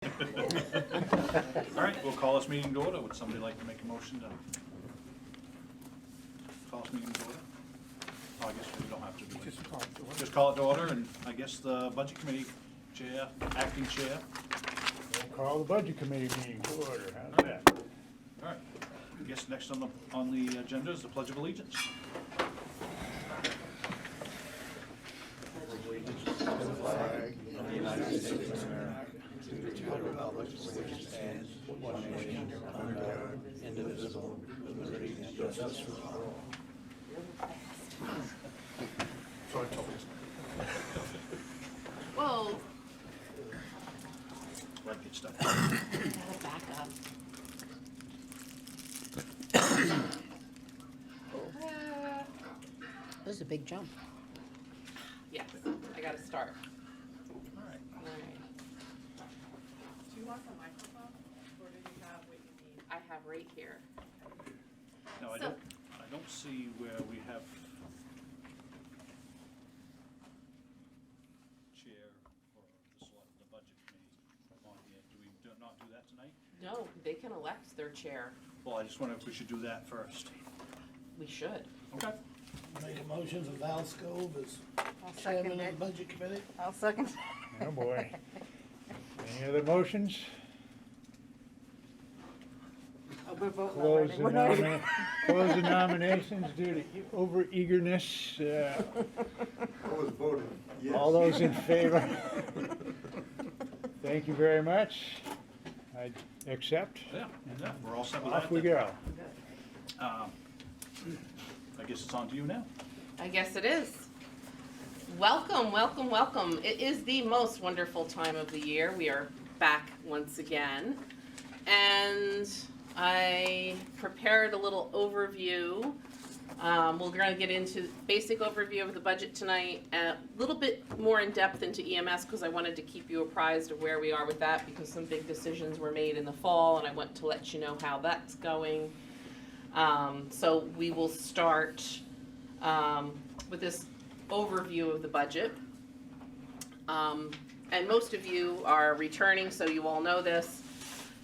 All right, we'll call this meeting to order. Would somebody like to make a motion to call this meeting to order? Oh, I guess we don't have to do it. Just call it to order, and I guess the Budget Committee Chair, Acting Chair. We'll call the Budget Committee meeting to order. How's that? All right, I guess next on the agenda is the Pledge of Allegiance. Whoa. Right, get stuck. Gotta back up. This is a big jump. Yes, I gotta start. All right. All right. Do you want the microphone, or do you have what you need? I have right here. Now, I So- don't see where we have chair for the Budget Committee on here. Do we not do that tonight? No, they can elect their chair. Well, I just wonder if we should do that first. We should. Okay. Make a motion for Val Scove as I'll chairman second of the it. Budget Committee. I'll second. Oh, boy. Any other motions? Oh, we're voting Close already. the We're not even- close the nominations due to over eagerness. I was voting yes. All those in favor? Thank you very much. I accept. Yeah, we're all set with that. Off we then. go. I guess it's on to you now. I guess it is. Welcome, welcome, welcome. It is the most wonderful time of the year. We are back once again. And I prepared a little overview. We're going to get into basic overview of the budget tonight, a little bit more in depth into EMS because I wanted to keep you apprised of where we are with that because some big decisions were made in the fall and I want to let you know how that's going. So we will start with this overview of the budget. And most of you are returning, so you all know this.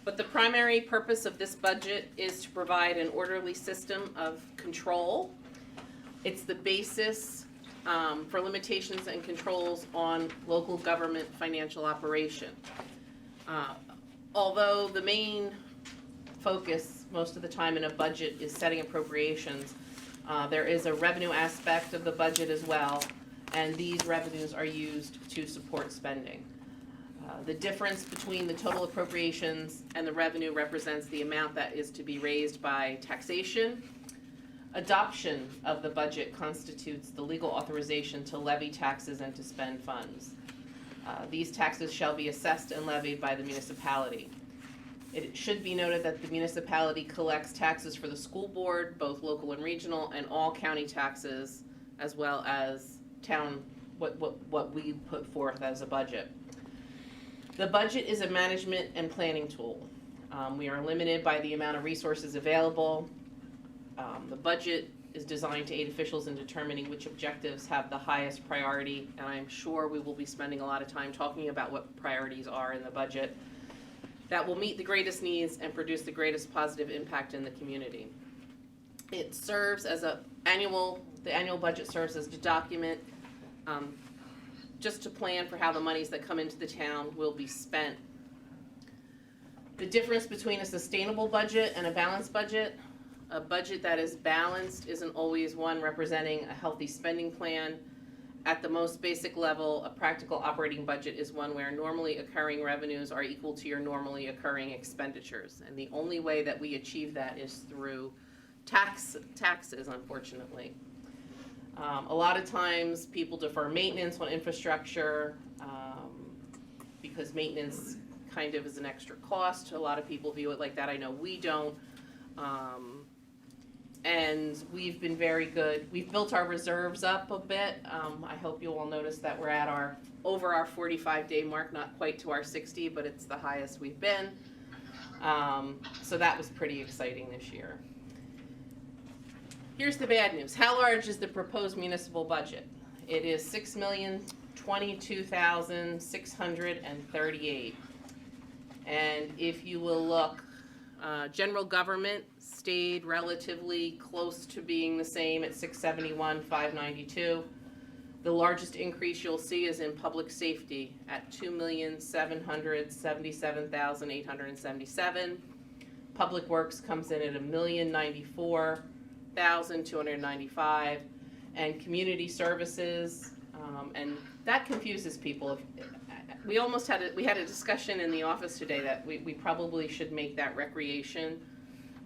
But the primary purpose of this budget is to provide an orderly system of control. It's the basis for limitations and controls on local government financial operation. Although the main focus most of the time in a budget is setting appropriations, there is a revenue aspect of the budget as well, and these revenues are used to support spending. The difference between the total appropriations and the revenue represents the amount that is to be raised by taxation. Adoption of the budget constitutes the legal authorization to levy taxes and to spend funds. These taxes shall be assessed and levied by the municipality. It should be noted that the municipality collects taxes for the school board, both local and regional, and all county taxes, as well as town, what we put forth as a budget. The budget is a management and planning tool. We are limited by the amount of resources available. The budget is designed to aid officials in determining which objectives have the highest priority, and I'm sure we will be spending a lot of time talking about what priorities are in the budget that will meet the greatest needs and produce the greatest positive impact in the community. It serves as the annual budget serves as a document just to plan for how the monies that come into the town will be spent. The difference between a sustainable budget and a balanced budget, a budget that is balanced isn't always one representing a healthy spending plan. At the most basic level, a practical operating budget is one where normally occurring revenues are equal to your normally occurring expenditures. And the only way that we achieve that is through taxes, unfortunately. A lot of times people defer maintenance on infrastructure because maintenance kind of is an extra cost. A lot of people view it like that. I know we don't. And we've been very good. We've built our reserves up a bit. I hope you all notice that we're at over our 45-day mark, not quite to our 60, but it's the highest we've been. So that was pretty exciting this year. Here's the bad news. How large is the proposed municipal budget? It is $6,022,638. And if you will look, general government stayed relatively close to being the same at 671, 592. The largest increase you'll see is in public safety at 2,777,877. Public Works comes in at 1,094,295, and community services, and that confuses people. We almost had we had a discussion in the office today that we probably should make that recreation,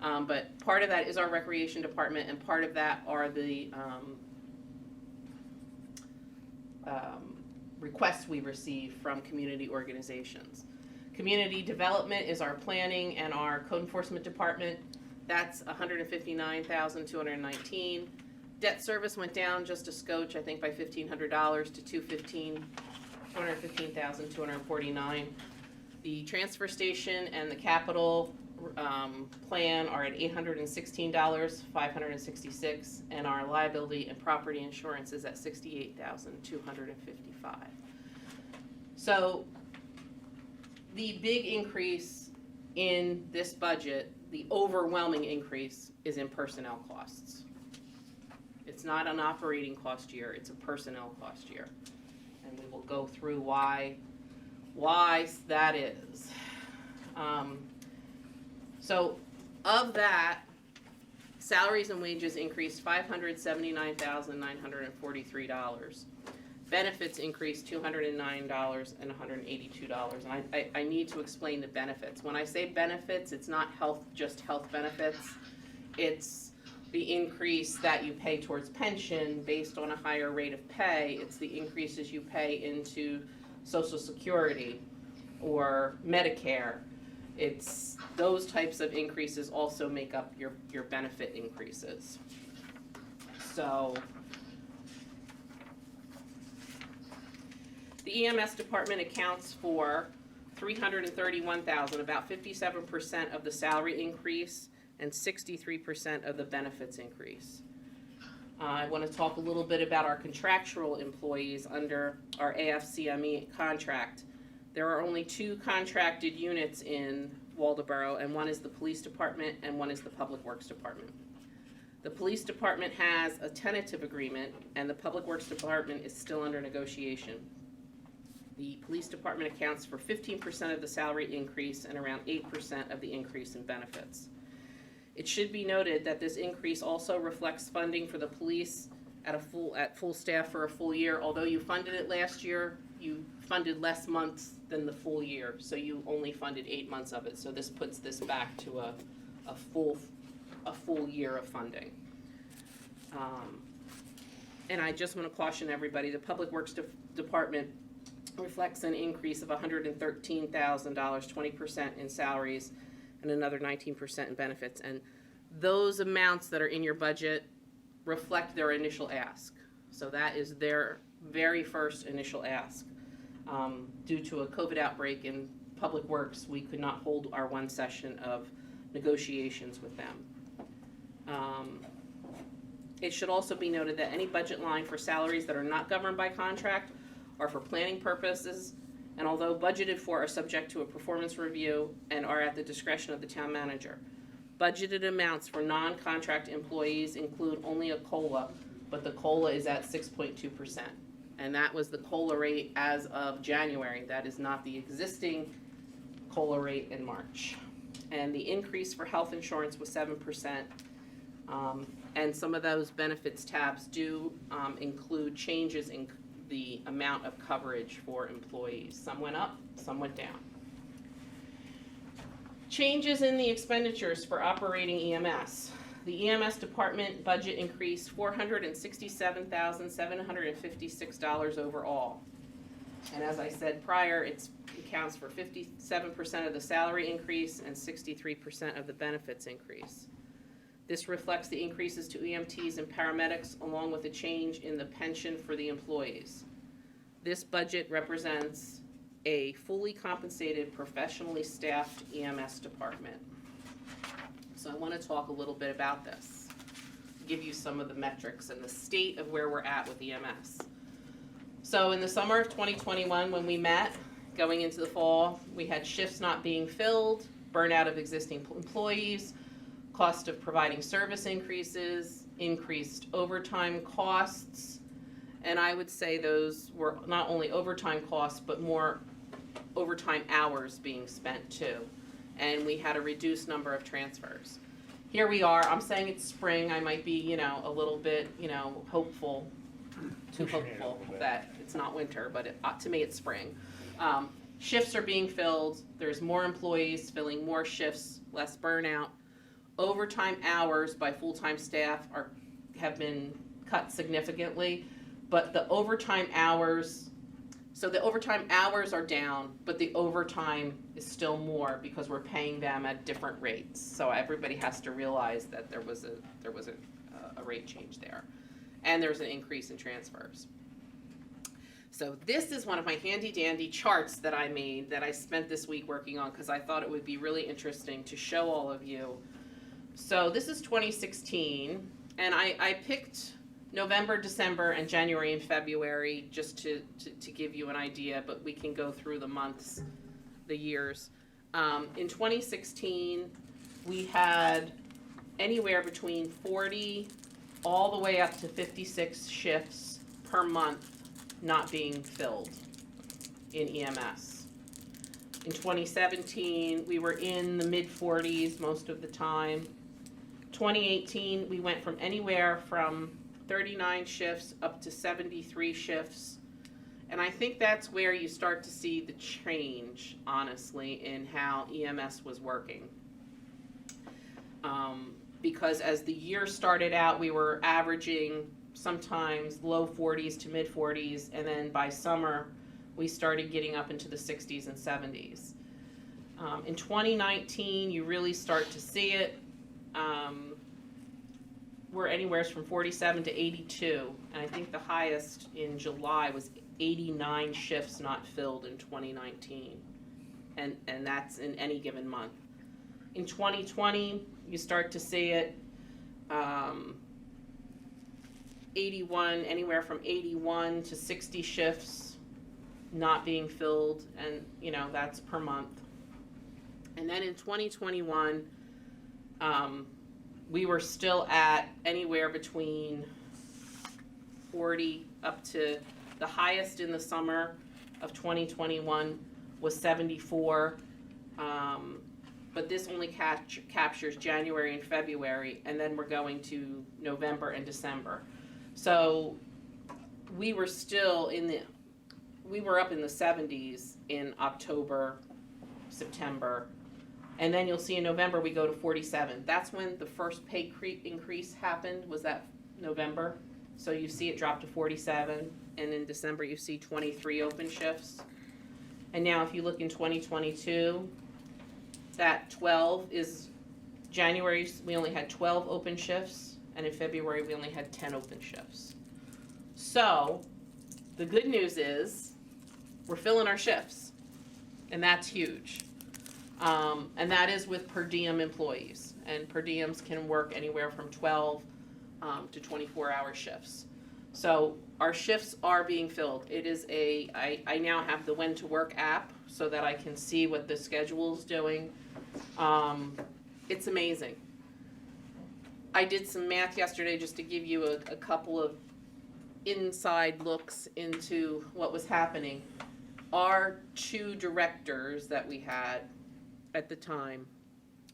but part of that is our recreation department, and part of that are the requests we receive from community organizations. Community development is our planning and our code enforcement department. That's $159,219. Debt service went down just a scotch, I think by $1,500 to $215,249. The transfer station and the capital plan are at $816, $566, and our liability and property insurance is at $68,255. So the big increase in this budget, the overwhelming increase, is in personnel costs. It's not an operating cost year, it's a personnel cost year. And we will go through why that is. So of that, salaries and wages increased $579,943. Benefits increased $209 and $182. And I need to explain the benefits. When I say benefits, it's not just health benefits. It's the increase that you pay towards pension based on a higher rate of pay. It's the increases you pay into Social Security or Medicare. It's those types of increases also make up your benefit increases. So the EMS department accounts for $331,000, about 57% of the salary increase and 63% of the benefits increase. I want to talk a little bit about our contractual employees under our AFCME contract. There are only 2 contracted units in Waldoboro, and one is the police department and one is the public works department. The police department has a tentative agreement, and the public works department is still under negotiation. The police department accounts for 15% of the salary increase and around 8% of the increase in benefits. It should be noted that this increase also reflects funding for the police at full staff for a full year. Although you funded it last year, you funded less months than the full year, so you only funded 8 months of it. So this puts this back to a full year of funding. And I just want to caution everybody: the Public Works Department reflects an increase of $113,000, 20% in salaries, and another 19% in benefits. And those amounts that are in your budget reflect their initial ask. So that is their very first initial ask. Due to a COVID outbreak in Public Works, we could not hold our one session of negotiations with them. It should also be noted that any budget line for salaries that are not governed by contract are for planning purposes, and although budgeted for, are subject to a performance review and are at the discretion of the town manager. Budgeted amounts for non-contract employees include only a COLA, but the COLA is at 6.2%. And that was the COLA rate as of January. That is not the existing COLA rate in March. And the increase for health insurance was 7%. And some of those benefits tabs do include changes in the amount of coverage for employees. Some went up, some went down. Changes in the expenditures for operating EMS. The EMS department budget increased $467,756 overall. And as I said prior, it accounts for 57% of the salary increase and 63% of the benefits increase. This reflects the increases to EMTs and paramedics, along with a change in the pension for the employees. This budget represents a fully compensated, professionally staffed EMS department. So I want to talk a little bit about this, give you some of the metrics and the state of where we're at with EMS. So in the summer of 2021, when we met, going into the fall. We had shifts not being filled, burnout of existing employees, cost of providing service increases, increased overtime costs. And I would say those were not only overtime costs, but more overtime hours being spent too. And we had a reduced number of transfers. Here we are, I'm saying it's spring, I might be, a little bit, hopeful, too Pushing it a hopeful little bit. that it's not winter, but to me it's spring. Shifts are being filled, there's more employees filling more shifts, less burnout. Overtime hours by full-time staff have been cut significantly, but the overtime hours are down, but the overtime is still more because we're paying them at different rates. So everybody has to realize that there was a rate change there, and there's an increase in transfers. So this is one of my handy dandy charts that I made that I spent this week working on because I thought it would be really interesting to show all of you. So this is 2016, and I picked November, December, and January and February just to give you an idea, but we can go through the months, the years. In 2016, we had anywhere between 40 all the way up to 56 shifts per month not being filled in EMS. In 2017, we were in the mid-40s most of the time. 2018, we went from anywhere from 39 shifts up to 73 shifts. And I think that's where you start to see the change, honestly, in how EMS was working. Because as the year started out, we were averaging sometimes low 40s to mid 40s, and then by summer, we started getting up into the 60s and 70s. In 2019, you really start to see it. We're anywhere from 47 to 82, and I think the highest in July was 89 shifts not filled in 2019, and that's in any given month. In 2020, you start to see it 81, anywhere from 81 to 60 shifts not being filled, and that's per month. And then in 2021, we were still at anywhere between 40 up to the highest in the summer of 2021 was 74. But this only captures January and February, and then we're going to November and December. So we were still we were up in the 70s in October, September. And then you'll see in November we go to 47. That's when the first pay increase happened, was that November. So you see it drop to 47, and in December you see 23 open shifts. And now if you look in 2022, that 12 is January, we only had 12 open shifts, and in February we only had 10 open shifts. So the good news is we're filling our shifts, and that's huge. And that is with per diem employees, and per diems can work anywhere from 12 to 24-hour shifts. So our shifts are being filled. It is I now have the When to Work app so that I can see what the schedule is doing. It's amazing. I did some math yesterday just to give you a couple of inside looks into what was happening. Our two directors that we had at the time,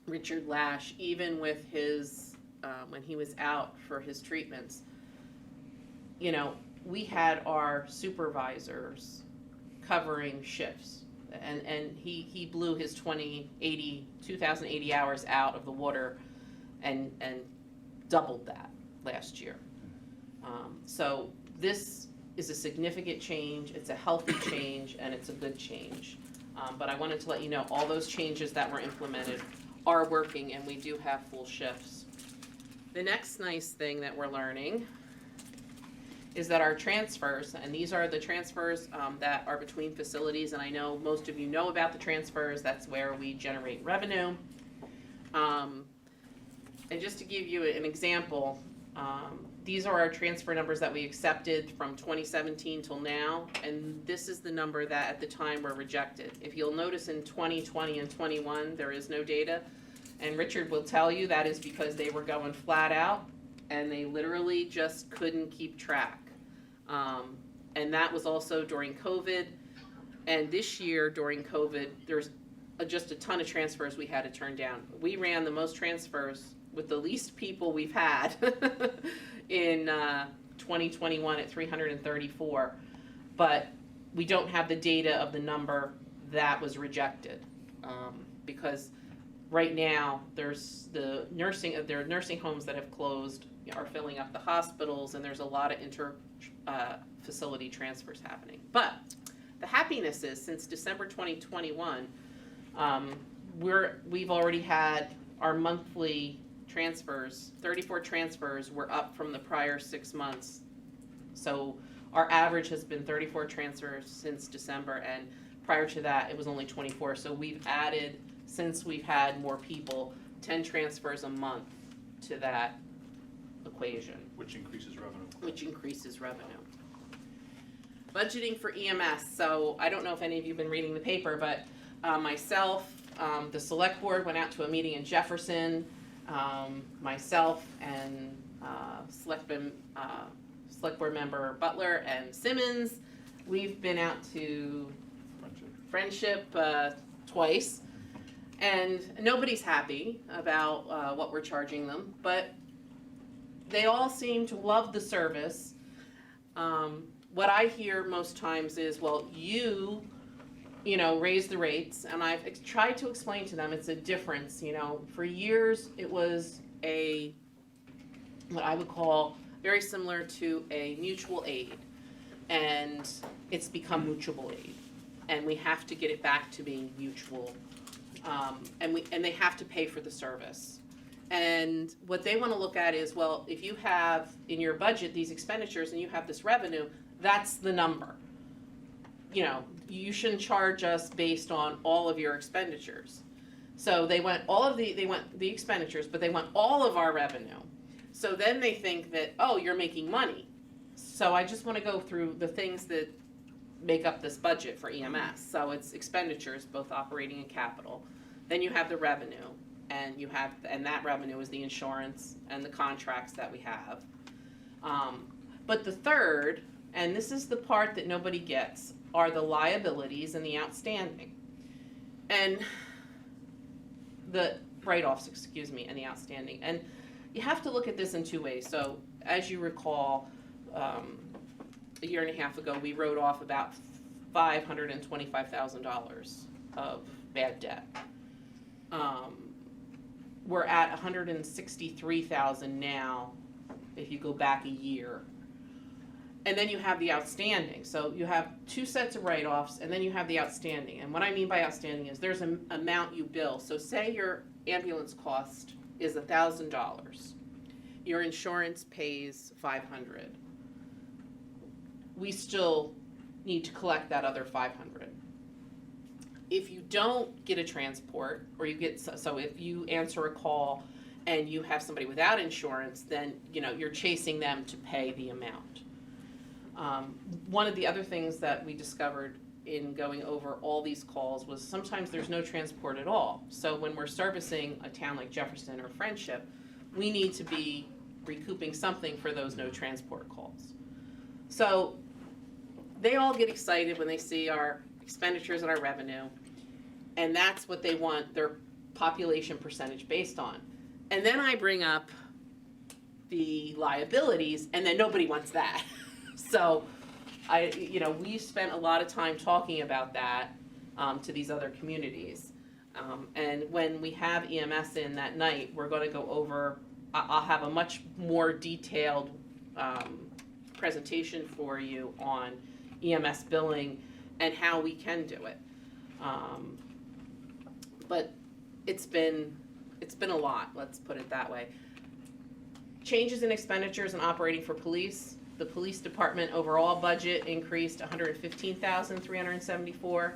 Richard Lash, even with his, when he was out for his treatments, we had our supervisors covering shifts, and he blew his 2,080 hours out of the water and doubled that last year. So this is a significant change, it's a healthy change, and it's a good change. But I wanted to let you know all those changes that were implemented are working, and we do have full shifts. The next nice thing that we're learning is that our transfers, and these are the transfers that are between facilities, and I know most of you know about the transfers, that's where we generate revenue. And just to give you an example, these are our transfer numbers that we accepted from 2017 till now, and this is the number that at the time were rejected. If you'll notice in 2020 and 21, there is no data, and Richard will tell you that is because they were going flat out, and they literally just couldn't keep track. And that was also during COVID, and this year during COVID, there's just a ton of transfers we had to turn down. We ran the most transfers with the least people we've had in 2021 at 334, but we don't have the data of the number that was rejected, because right now there's there are nursing homes that have closed, are filling up the hospitals, and there's a lot of facility transfers happening. But the happiness is, since December 2021, we've already had our monthly transfers, 34 transfers were up from the prior 6 months. So our average has been 34 transfers since December, and prior to that it was only 24. So we've added, since we've had more people, 10 transfers a month to that equation. Which increases revenue. Which increases revenue. Budgeting for EMS. So I don't know if any of you have been reading the paper, but myself, the select board went out to a meeting in Jefferson. Myself and select board member Butler and Simmons, we've been out to Friendship twice, and nobody's happy about what we're charging them, but they all seem to love the service. What I hear most times is, well, you raise the rates, and I've tried to explain to them it's a difference. For years it was what I would call very similar to a mutual aid, and it's become mutual aid, and we have to get it back to being mutual, and they have to pay for the service. And what they want to look at is, well, if you have in your budget these expenditures and you have this revenue, that's the number. You shouldn't charge us based on all of your expenditures. So they want the expenditures, but they want all of our revenue. So then they think that, oh, you're making money. So I just want to go through the things that make up this budget for EMS. So it's expenditures, both operating and capital. Then you have the revenue, and that revenue is the insurance and the contracts that we have. But the third, and this is the part that nobody gets, are the liabilities and the outstanding. And the write-offs, and the outstanding. And you have to look at this in two ways. So as you recall, a year and a half ago, we wrote off about $525,000 of bad debt. We're at $163,000 now, if you go back a year. And then you have the outstanding. So you have two sets of write-offs, and then you have the outstanding. And what I mean by outstanding is there's an amount you bill. So say your ambulance cost is $1,000. Your insurance pays $500. We still need to collect that other $500. If you don't get a transport, or so if you answer a call and you have somebody without insurance, then you're chasing them to pay the amount. One of the other things that we discovered in going over all these calls was sometimes there's no transport at all. So when we're servicing a town like Jefferson or Friendship, we need to be recouping something for those no transport calls. So they all get excited when they see our expenditures and our revenue, and that's what they want their population percentage based on. And then I bring up the liabilities, and then nobody wants that. So we spent a lot of time talking about that to these other communities. And when we have EMS in that night, we're going to go over, I'll have a much more detailed presentation for you on EMS billing and how we can do it. But it's been a lot, let's put it that way. Changes in expenditures and operating for police. The police department overall budget increased $115,374.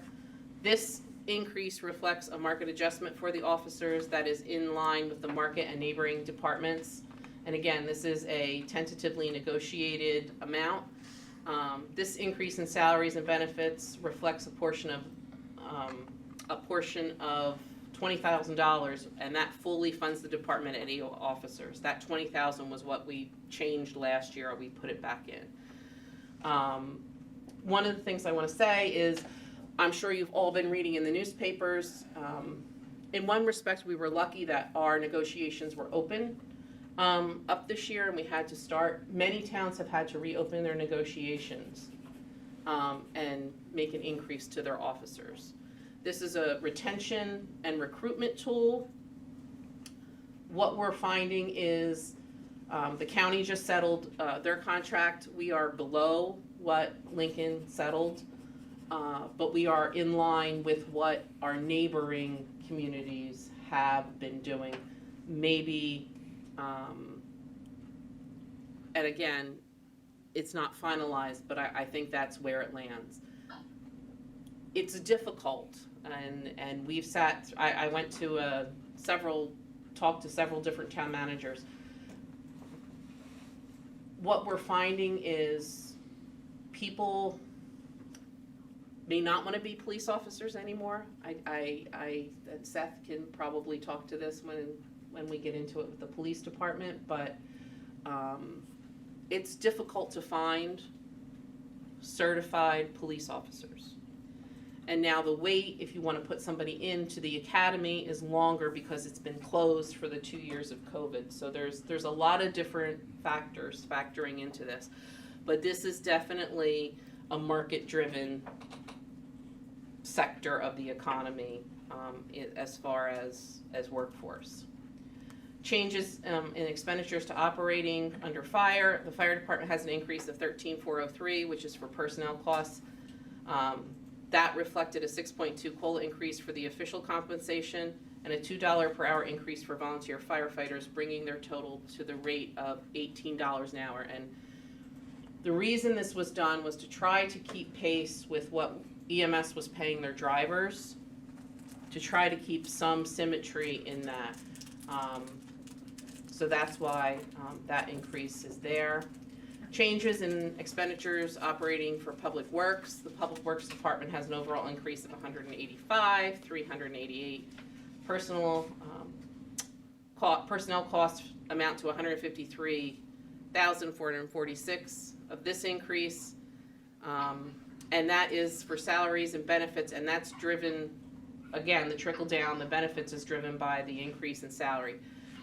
This increase reflects a market adjustment for the officers that is in line with the market and neighboring departments. And again, this is a tentatively negotiated amount. This increase in salaries and benefits reflects a portion of $20,000, and that fully funds the departmental officers. That $20,000 was what we changed last year, or we put it back in. One of the things I want to say is, I'm sure you've all been reading in the newspapers. In one respect, we were lucky that our negotiations were open up this year, and we had to start. Many towns have had to reopen their negotiations and make an increase to their officers. This is a retention and recruitment tool. What we're finding is the county just settled their contract. We are below what Lincoln settled, but we are in line with what our neighboring communities have been doing. Maybe, and again, it's not finalized, but I think that's where it lands. It's difficult, and we've sat, I went to talked to several different town managers. What we're finding is people may not want to be police officers anymore. Seth can probably talk to this when we get into it with the police department, but it's difficult to find certified police officers. And now the wait, if you want to put somebody into the academy, is longer because it's been closed for the 2 years of COVID. So there's a lot of different factors factoring into this. But this is definitely a market-driven sector of the economy as far as workforce. Changes in expenditures to operating under fire. The fire department has an increase of $13,403, which is for personnel costs. That reflected a 6.2 COLA increase for the official compensation and a $2 per hour increase for volunteer firefighters, bringing their total to the rate of $18 an hour. And the reason this was done was to try to keep pace with what EMS was paying their drivers, to try to keep some symmetry in that. So that's why that increase is there. Changes in expenditures operating for Public Works. The Public Works Department has an overall increase of $185, $388. Personnel costs amount to $153,446 of this increase. And that is for salaries and benefits, and that's driven, again, the trickle down, the benefits is driven by the increase in salary.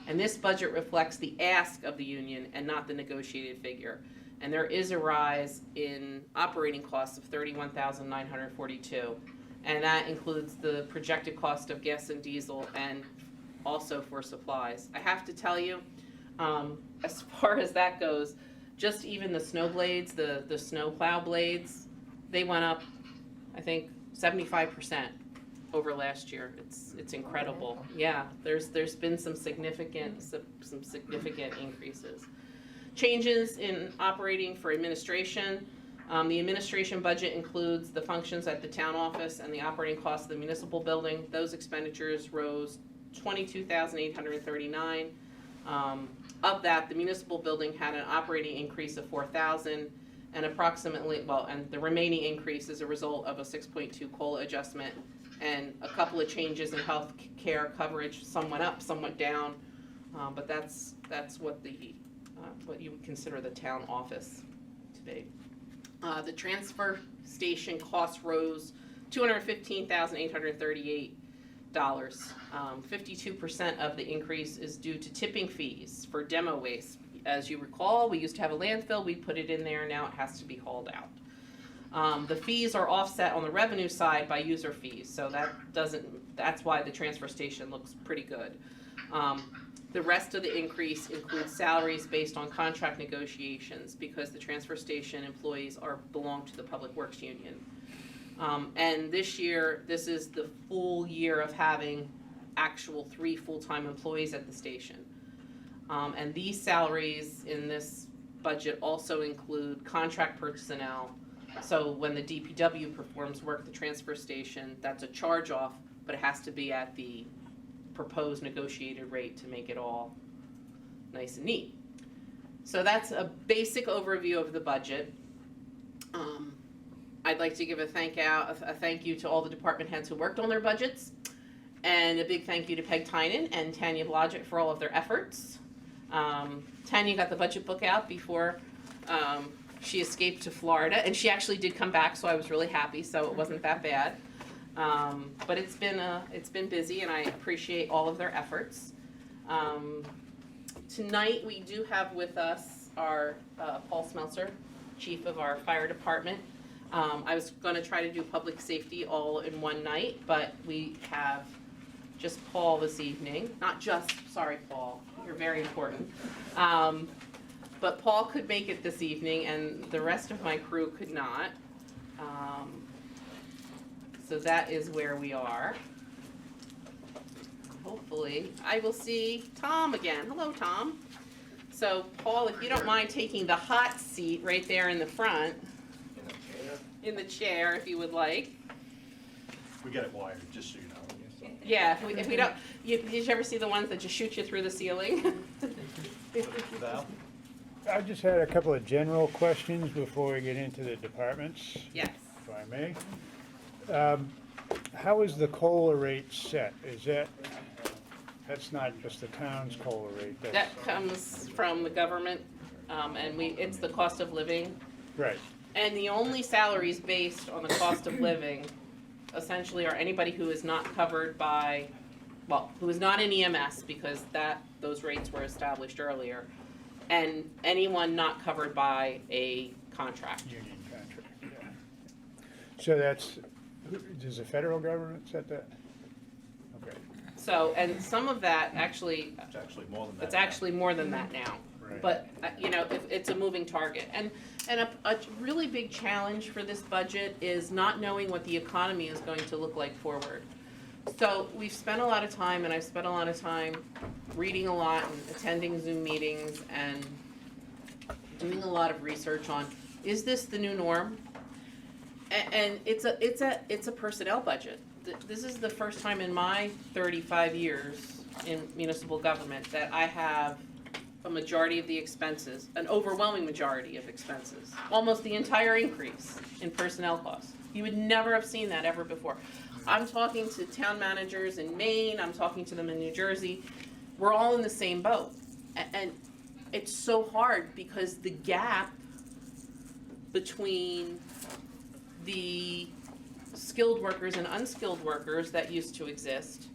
And this budget reflects the ask of the union and not the negotiated figure. And there is a rise in operating costs of $31,942. And that includes the projected cost of gas and diesel and also for supplies. I have to tell you, as far as that goes, just even the snow blades, the snow plow blades, they went up, I think, 75% over last year. It's incredible. Yeah, there's been some significant increases. Changes in operating for administration. The administration budget includes the functions at the town office and the operating costs of the municipal building. Those expenditures rose $22,839. Of that, the municipal building had an operating increase of $4,000, and and the remaining increase is a result of a 6.2 COLA adjustment and a couple of changes in health care coverage. Some went up, some went down, but that's what what you would consider the town office to be. The transfer station costs rose $215,838. 52% of the increase is due to tipping fees for demo waste. As you recall, we used to have a landfill, we put it in there, now it has to be hauled out. The fees are offset on the revenue side by user fees, so that's why the transfer station looks pretty good. The rest of the increase includes salaries based on contract negotiations because the transfer station employees belong to the Public Works Union. And this year, this is the full year of having actual 3 full-time employees at the station. And these salaries in this budget also include contract personnel. So when the DPW performs work at the transfer station, that's a charge off, but it has to be at the proposed negotiated rate to make it all nice and neat. So that's a basic overview of the budget. I'd like to give a thank you to all the department heads who worked on their budgets, and a big thank you to Peg Tynan and Tanya Blodgett for all of their efforts. Tanya got the budget book out before she escaped to Florida, and she actually did come back, so I was really happy, so it wasn't that bad. But it's been busy, and I appreciate all of their efforts. Tonight, we do have with us our Paul Smeltzer, chief of our fire department. I was gonna try to do public safety all in one night, but we have just Paul this evening. Sorry, Paul, you're very important. But Paul could make it this evening, and the rest of my crew could not. So that is where we are. Hopefully, I will see Tom again. Hello, Tom. So, Paul, if you don't mind taking the hot seat right there in the front. In the chair, if you would like. We get it wired, just so you know. Yeah, if we don't, did you ever see the ones that just shoot you through the ceiling? Val? I just had a couple of general questions before we get into the departments, Yes. if I may. How is the COLA rate set? That's not just the town's COLA rate, that's. That comes from the government, and it's the cost of living. Right, And the only salaries based on the cost of living essentially are anybody who is not covered by, who is not in EMS, because those rates were established earlier, and anyone not covered by a contract. union contract, yeah. So does the federal government set that? Okay, So, and some of that actually, It's actually more than that. it's actually more than that now. right. But, it's a moving target. And a really big challenge for this budget is not knowing what the economy is going to look like forward. So we've spent a lot of time, and I've spent a lot of time reading a lot and attending Zoom meetings and doing a lot of research on, is this the new norm? And it's a personnel budget. This is the first time in my 35 years in municipal government that I have a majority of the expenses, an overwhelming majority of expenses, almost the entire increase in personnel costs. You would never have seen that ever before. I'm talking to town managers in Maine, I'm talking to them in New Jersey. We're all in the same boat. And it's so hard because the gap between the skilled workers and unskilled workers that used to exist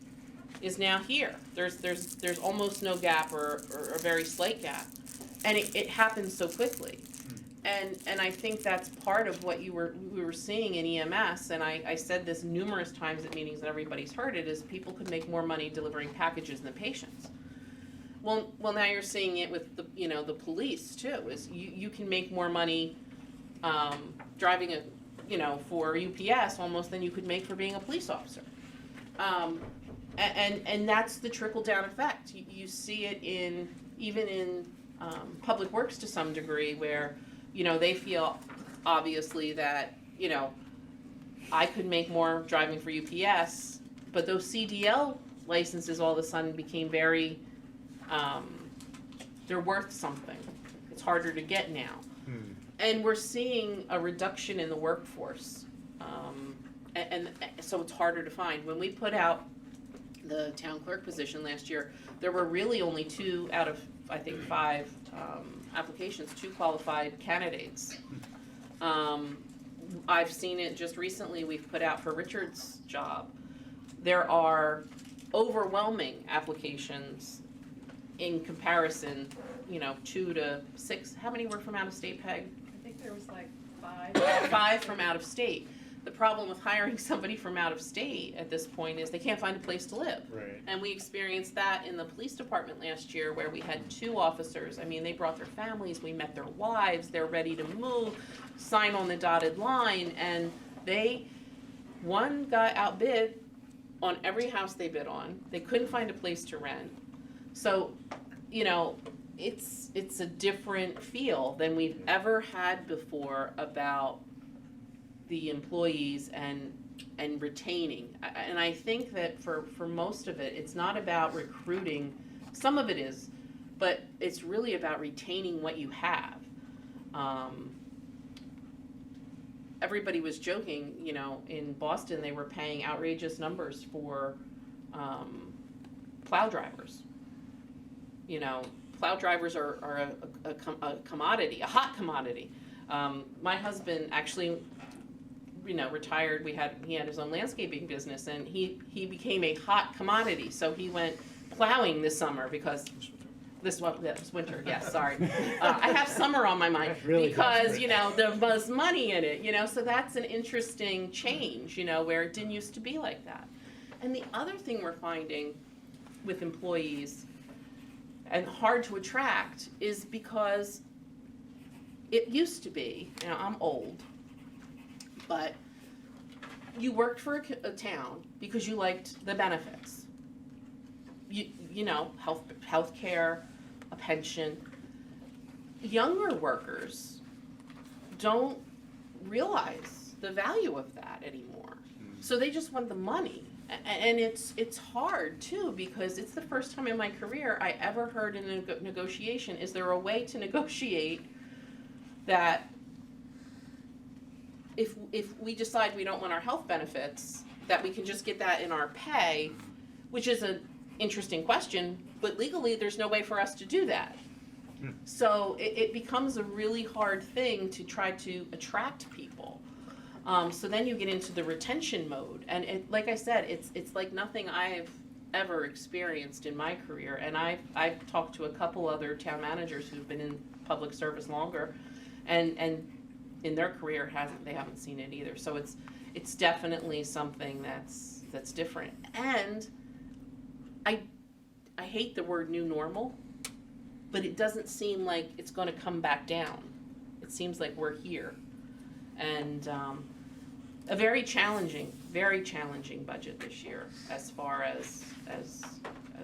is now here. There's almost no gap or a very slight gap. And it happens so quickly. And I think that's part of what we were seeing in EMS, and I said this numerous times at meetings and everybody's heard it, is people could make more money delivering packages than patients. Well, now you're seeing it with the police too, is you can make more money driving for UPS almost than you could make for being a police officer. And that's the trickle-down effect. You see it even in public works to some degree, where they feel obviously that I could make more driving for UPS, but those CDL licenses all of a sudden became very they're worth something. It's harder to get now. And we're seeing a reduction in the workforce. And so it's harder to find. When we put out the town clerk position last year, there were really only 2 out of, I think, 5 applications, 2 qualified candidates. I've seen it just recently, we've put out for Richard's job. There are overwhelming applications in comparison, 2 to 6. How many were from out of state, Peg? I think there was like 5. 5 from out of state. The problem with hiring somebody from out of state at this point is they can't find a place to live. Right. And we experienced that in the police department last year, where we had 2 officers. I mean, they brought their families, we met their wives, they're ready to move, sign on the dotted line, and one got outbid on every house they bid on. They couldn't find a place to rent. So, it's a different feel than we've ever had before about the employees and retaining. And I think that for most of it, it's not about recruiting. Some of it is, but it's really about retaining what you have. Everybody was joking, you know, in Boston, they were paying outrageous numbers for plow drivers. You know, plow drivers are a commodity, a hot commodity. My husband actually, you know, retired. He had his own landscaping business, and he became a hot commodity. So he went plowing this summer because this winter. Yes, sorry. I have summer on my mind Really because desperate. you know there was money in it. You know, so that's an interesting change. You know, where it didn't used to be like that. And the other thing we're finding with employees and hard to attract is because it used to be, you know, I'm old, but you worked for a town because you liked the benefits. You know, health care, a pension. Younger workers don't realize the value of that anymore. So they just want the money. And it's hard too, because it's the first time in my career I ever heard in a negotiation, is there a way to negotiate that if we decide we don't want our health benefits, that we can just get that in our pay, which is an interesting question, but legally there's no way for us to do that. So it becomes a really hard thing to try to attract people. So then you get into the retention mode, and like I said, it's like nothing I've ever experienced in my career. And I've talked to a couple other town managers who've been in public service longer, and in their career they haven't seen it either. So it's definitely something that's different. And I hate the word new normal, but it doesn't seem like it's going to come back down. It seems like we're here. And a very challenging budget this year, as far as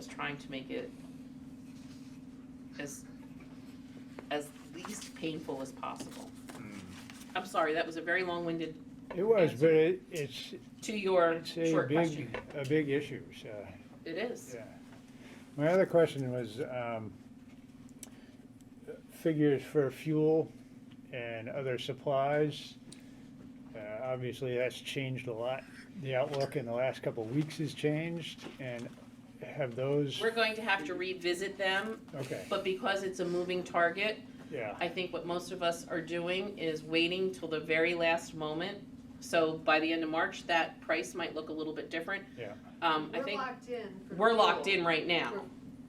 trying to make it as least painful as possible. I'm sorry, that was a very long-winded It was, but it's to your a short question. big issue, so, It is. yeah. My other question was, figures for fuel and other supplies. Obviously, that's changed a lot. The outlook in the last couple of weeks has changed, and have those, We're going to have to revisit them, okay, but because it's a moving target, yeah, I think what most of us are doing is waiting till the very last moment. So by the end of March, that price might look a little bit different. yeah. I We're think locked in for we're fuel. locked in right now.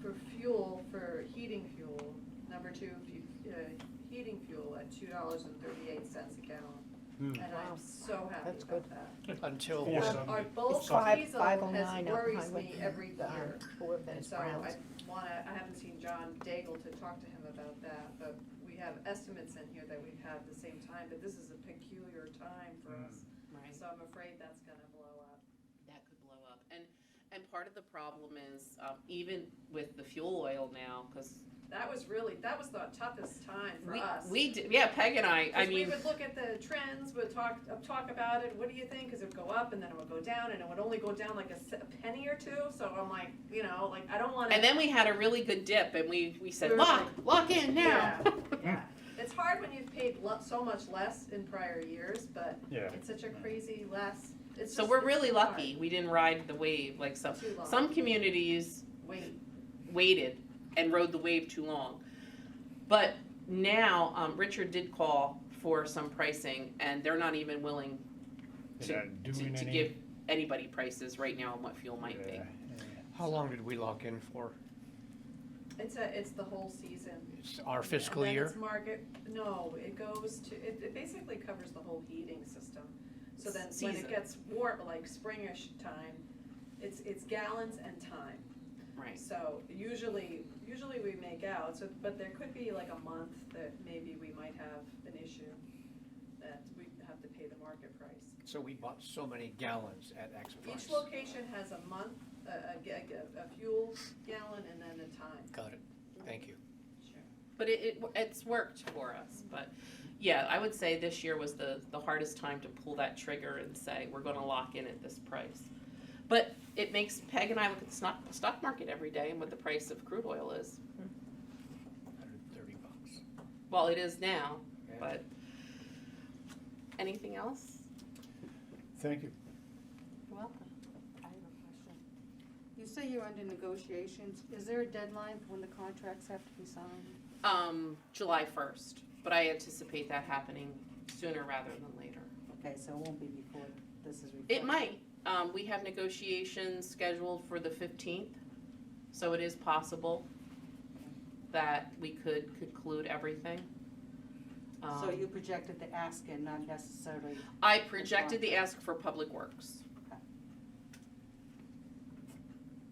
For fuel, for heating fuel, number two, heating fuel at $2.38 a gallon. Hmm. And Wow. I'm so happy That's about good. that. Until, Yeah. Our bulk It's five- diesel 509 has on worries Highway, me every year. Ford, then And it's so Browns. I haven't seen John Daigle to talk to him about that, but we have estimates in here that we've had at the same time, but this is a peculiar time for us. Right. So I'm afraid that's gonna blow up. That could blow up. And part of the problem is, even with the fuel oil now, because That was the toughest time for us. we did, yeah, Peg and I 'Cause we mean, would look at the trends, would talk about it, what do you think, cause it would go up and then it would go down, and it would only go down like a penny or two, so I'm like, you know, like, I don't wanna. and then we had a really good dip, and we said, We were lock in now. Yeah, yeah. It's hard when you've paid so much less in prior years, but Yeah. it's such a crazy less, it's So just- we're it's really too lucky, hard. we didn't ride the wave like some Too long. communities Wait, waited and rode the wave too long. But now, Richard did call for some pricing, and they're not even willing They're not doing to any- give anybody prices right now on what fuel might be. Yeah, how long did we lock in for? it's the whole season. It's our fiscal And then year? it's market, no, it goes to, it basically covers the whole heating system. So then when Season. it gets warm, like springish time, it's gallons and time. Right. So usually we make out, so, but there could be like a month that maybe we might have an issue that we have to pay the market price. So we bought so many gallons at X price. Each location has a month, a fuel gallon and then a time. Got it, thank you. Sure. But it's worked for us. But yeah, I would say this year was the hardest time to pull that trigger and say, we're gonna lock in at this price. But it makes Peg and I look at the stock market every day and what the price of crude oil is. Well, it is now, Yeah. but, anything else? Thank you. You're welcome. I have a question. You say you're under negotiations. Is there a deadline for when the contracts have to be signed? July 1st, but I anticipate that happening sooner rather than later. Okay, so it won't be before this is reflected? It might. We have negotiations scheduled for the 15th, so it is possible that we could conclude everything. So you projected the ask and not necessarily, I projected the ask for Public Works,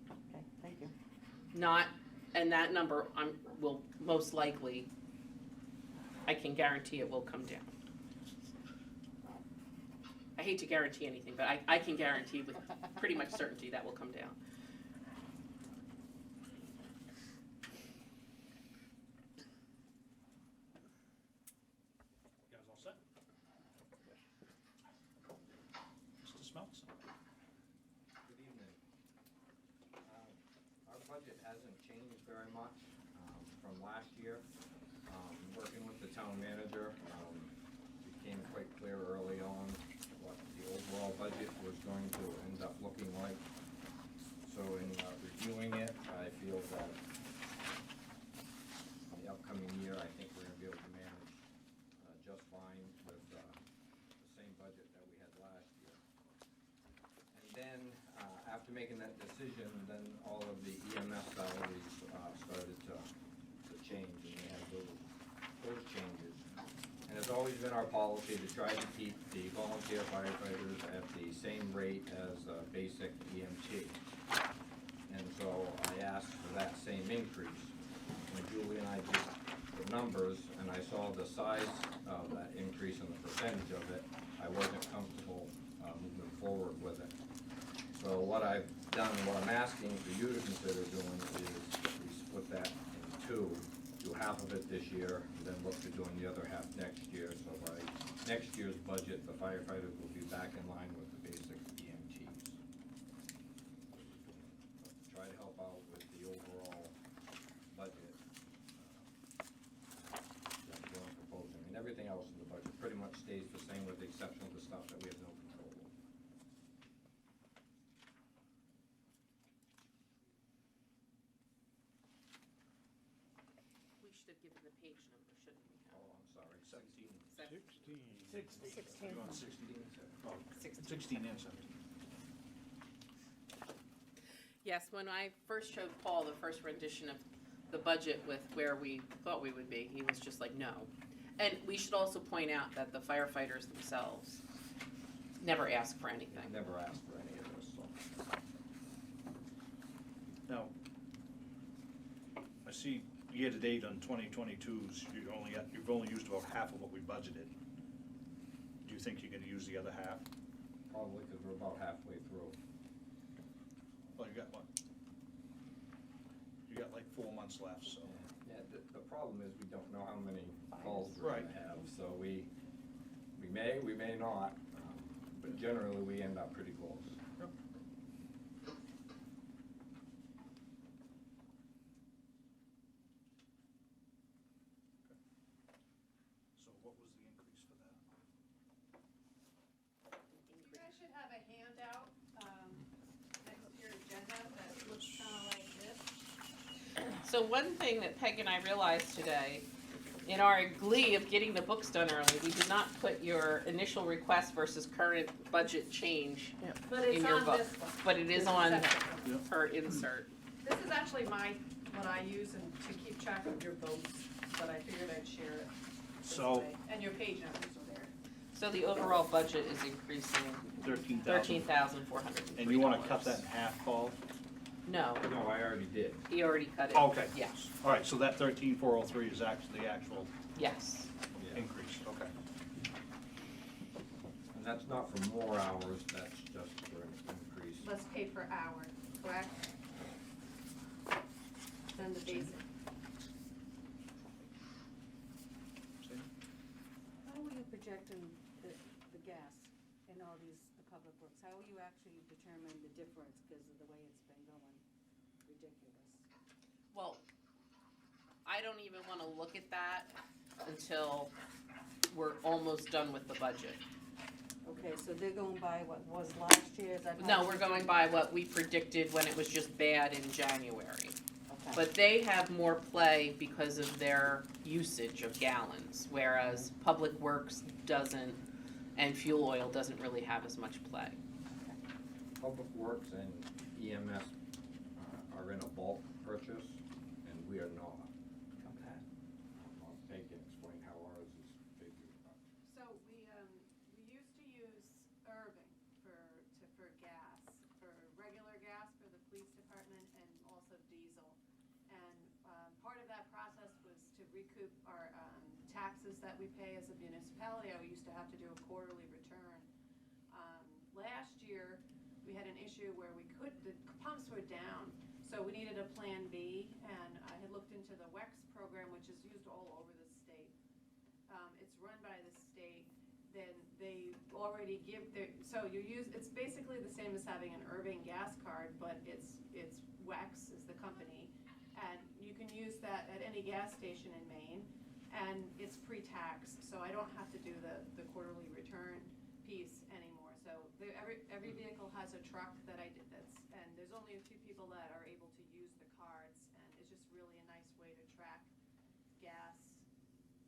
okay, thank you. not, and that number will most likely, I can guarantee it will come down. I hate to guarantee anything, but I can guarantee with pretty much certainty that will come down. You guys all set? Mr. Smeltz? Good evening. Our budget hasn't changed very much from last year. Working with the town manager, it became quite clear early on what the overall budget was going to end up looking like. So in reviewing it, I feel that in the upcoming year, I think we're gonna be able to manage just fine with the same budget that we had last year. And then, after making that decision, then all of the EMS salaries started to change, and we had those changes. And it's always been our policy to try to keep the volunteer firefighters at the same rate as basic EMT. And so I asked for that same increase. When Julie and I did the numbers, and I saw the size of that increase and the percentage of it, I wasn't comfortable moving forward with it. So what I've done, what I'm asking for you to consider doing is we split that in two, do half of it this year, and then look to doing the other half next year. So by next year's budget, the firefighters will be back in line with the basic EMTs. Try to help out with the overall budget that we're proposing. And everything else in the budget pretty much stays the same with the exception of the stuff that we have no control over. We should have given the page number, shouldn't we have? Oh, I'm sorry, 17. 16. You want 16? Oh, 16. 16 and 17. Yes, when I first showed Paul the first rendition of the budget with where we thought we would be, he was just like, no. And we should also point out that the firefighters themselves never ask for anything. Never asked for any of this, so. Now, I see year-to-date on 2022's, you've only used about half of what we budgeted. Do you think you're gonna use the other half? Probably because we're about halfway through. Well, you got what? You got like 4 months left, so. Yeah, the problem is we don't know how many calls we're Right. gonna have, so we may not, but generally we end up pretty close. Yep. So what was the increase for that? You guys should have a handout, next to your agenda that looks kinda like this. So one thing that Peg and I realized today, in our glee of getting the books done early, we did not put your initial request versus current budget change But it's in your on book. this one. But it is This on separate one. her insert. This is actually what I use and to keep track of your votes, but I figured I'd share it this So- way. And your page numbers are there. So the overall budget is increasing 13,000. $13,403. And you wanna cut that in half, Paul? No, No, I already did. he already cut it. Okay. Yes, All right, so that 13,403 is actually the actual yes. Yeah. increase, okay. And that's not for more hours, that's just for an increase. Less paid per hour, correct? Than the basic. How are you projecting the gas in all these, the public works? How are you actually determining the difference because of the way it's been going? Ridiculous. Well, I don't even wanna look at that until we're almost done with the budget. Okay, so they're going by what was last year, is that? how No, you- we're going by what we predicted when it was just bad in January. Okay. But they have more play because of their usage of gallons, whereas Public Works doesn't, and fuel oil doesn't really have as much play. Public Works and EMS are in a bulk purchase, and we are not. Okay. Peg can explain how ours is figured out. So we used to use Irving for gas, for regular gas for the police department and also diesel. And part of that process was to recoup our taxes that we pay as a municipality. We used to have to do a quarterly return. Last year, we had an issue where the pumps were down, so we needed a plan B, and I had looked into the WEX program, which is used all over the state. It's run by the state, then they already give it's basically the same as having an Irving gas card, but it's WEX is the company, and you can use that at any gas station in Maine, and it's pre-tax, so I don't have to do the quarterly return piece anymore. So every vehicle has a truck that I did and there's only a few people that are able to use the cards, and it's just really a nice way to track gas,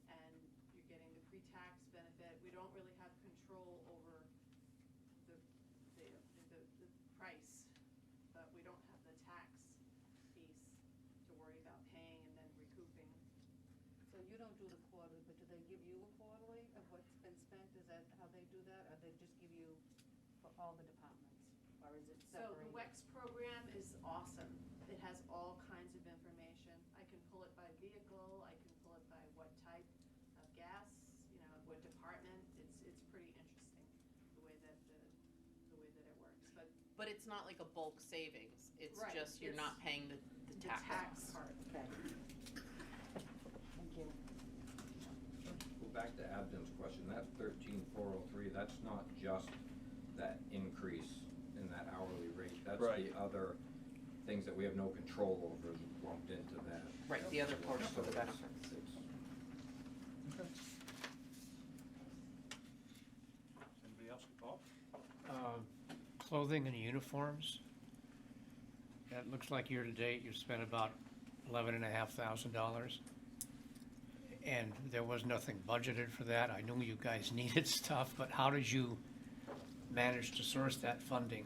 and you're getting the pre-tax benefit. We don't really have control over the price, but we don't have the tax piece to worry about paying and then recouping. So you don't do the quarterly, but do they give you a quarterly of what's been spent? Is that how they do that? Or they just give you for all the departments? Or is it So the separated? WEX program is awesome. It has all kinds of information. I can pull it by vehicle, I can pull it by what type of gas, what department. It's pretty interesting, the way that it works. But it's not like a bulk savings, it's Right, just you're it's not paying the the tax. tax part. Okay. Thank you. Go back to Abden's question, that 13,403, that's not just that increase in that hourly rate. That's Right. the other things that we have no control over lumped into that. Right, the other portion of the So it's- benefits. Anybody else? Paul? Clothing and uniforms. That looks like year-to-date, you've spent about $11,500. And there was nothing budgeted for that. I knew you guys needed stuff, but how did you manage to source that funding?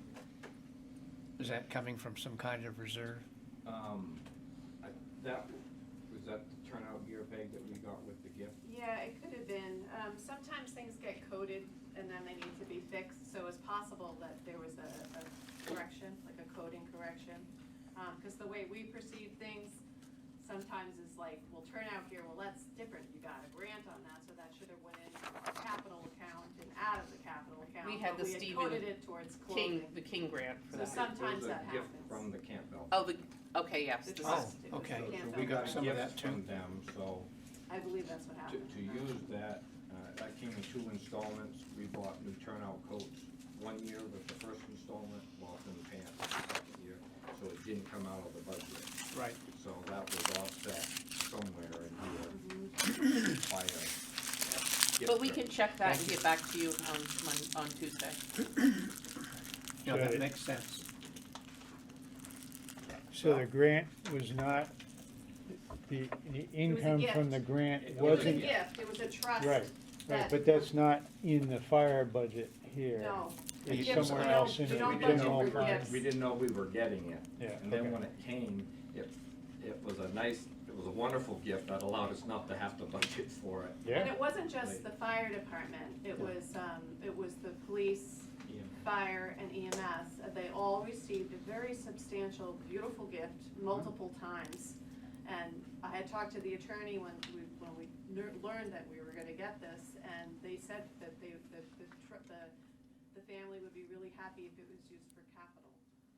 Is that coming from some kind of reserve? Was that the turnout gear bag that we got with the gift? Yeah, it could have been. Sometimes things get coded and then they need to be fixed, so it's possible that there was a correction, like a coding correction. Because the way we perceive things sometimes is like, well, turnout gear, well, that's different. You got a grant on that, so that should have went into our capital account and out of the capital account. We had but the we Stephen coded it towards clothing. The King grant for So that. sometimes that It was a gift happens. from the Campbell. Oh, okay, yes. The this trust. is- It was okay. the So Campbell. we got Some of gifts that too. from them, so I believe that's what to happened. use that, that came in 2 installments. We bought new turnout coats 1 year with the first installment, Walton pants the second year, so it didn't come out of the budget. Right. So that was offset somewhere in here by a gift But we card. can check that and Thank you. get back to you on Tuesday. No, So that it- makes sense. So the grant was not, the income from the gift. grant It It was a wasn't, gift, it was a trust. right, that- but that's not in the fire budget here. No. It's Gifts, somewhere we else don't- in we the don't general budget for fund. gifts. We didn't know we were getting it. Yeah, And then okay. when it came, it was a wonderful gift that allowed us not to have to budget for it. And Yeah, it wasn't just the fire department, it was the police, fire, and EMS. They all received a very substantial, beautiful gift multiple times. And I had talked to the attorney when we learned that we were gonna get this, and they said that the family would be really happy if it was used for capital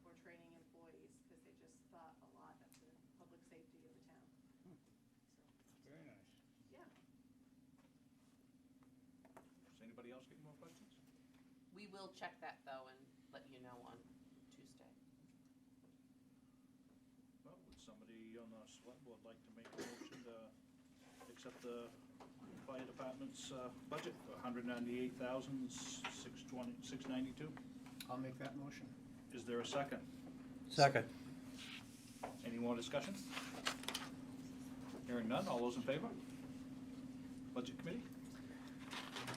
or training employees, because they just thought a lot of the public safety of the town. very nice. Yeah. Does anybody else get more questions? We will check that though and let you know on Tuesday. Well, would somebody on the select board like to make a motion to accept the fire department's budget for $198,692. I'll make that motion. Is there a second? Second. Any more discussion? Hearing none, all those in favor? Budget committee?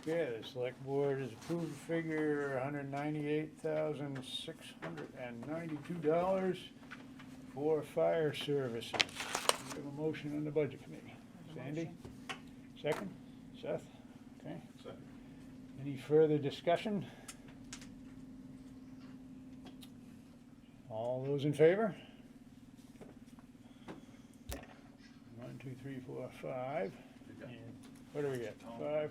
Okay, the select board has approved figure $198,692 for fire services. We have a motion on the budget committee. Sandy? Second? Seth? Okay. Second. Any further discussion? All those in favor? 1, 2, 3, 4, 5. And what do we get? Tom. 5?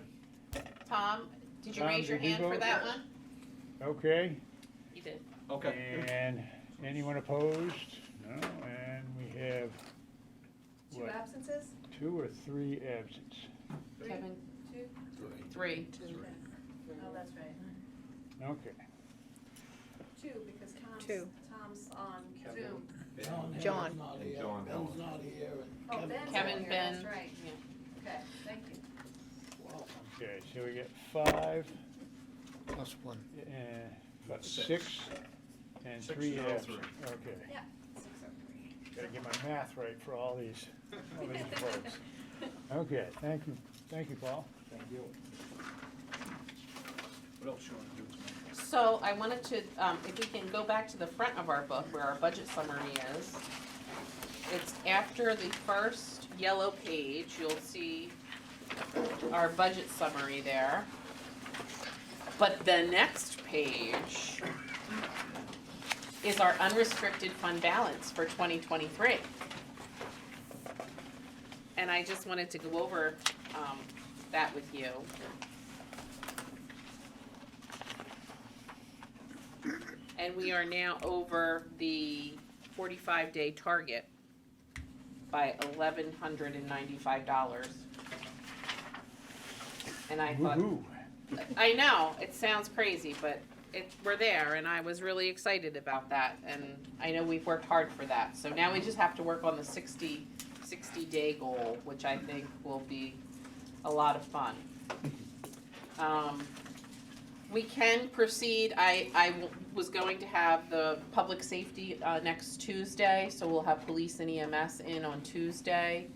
Tom, did you Tom, raise your did you hand for vote? that one? Okay. You did. Okay. And anyone opposed? No, and we have, Two what, absences? 2 or 3 absents? Kevin, Two? 3. Oh, that's right. Okay. Two, because Two. Tom's on Kevin. Zoom. John. And John Helen. Oh, Ben's Kevin, on here, Ben. that's right. Yeah. Okay, thank you. Okay, so we get 5, Plus one. but Six. 6, and 6 3 and all absent. 3. Okay, Yeah, 603. gotta get my math right for all these votes. Okay, thank you, Paul. Thank you. What else you want to do tonight? So I wanted to, if we can go back to the front of our book where our budget summary is. It's after the first yellow page, you'll see our budget summary there. But the next page is our unrestricted fund balance for 2023. And I just wanted to go over that with you. And we are now over the 45-day target by $1,195. And I thought, Woo-hoo. I know, it sounds crazy, but we're there, and I was really excited about that, and I know we've worked hard for that. So now we just have to work on the 60-day goal, which I think will be a lot of fun. We can proceed, I was going to have the public safety next Tuesday, so we'll have police and EMS in on Tuesday.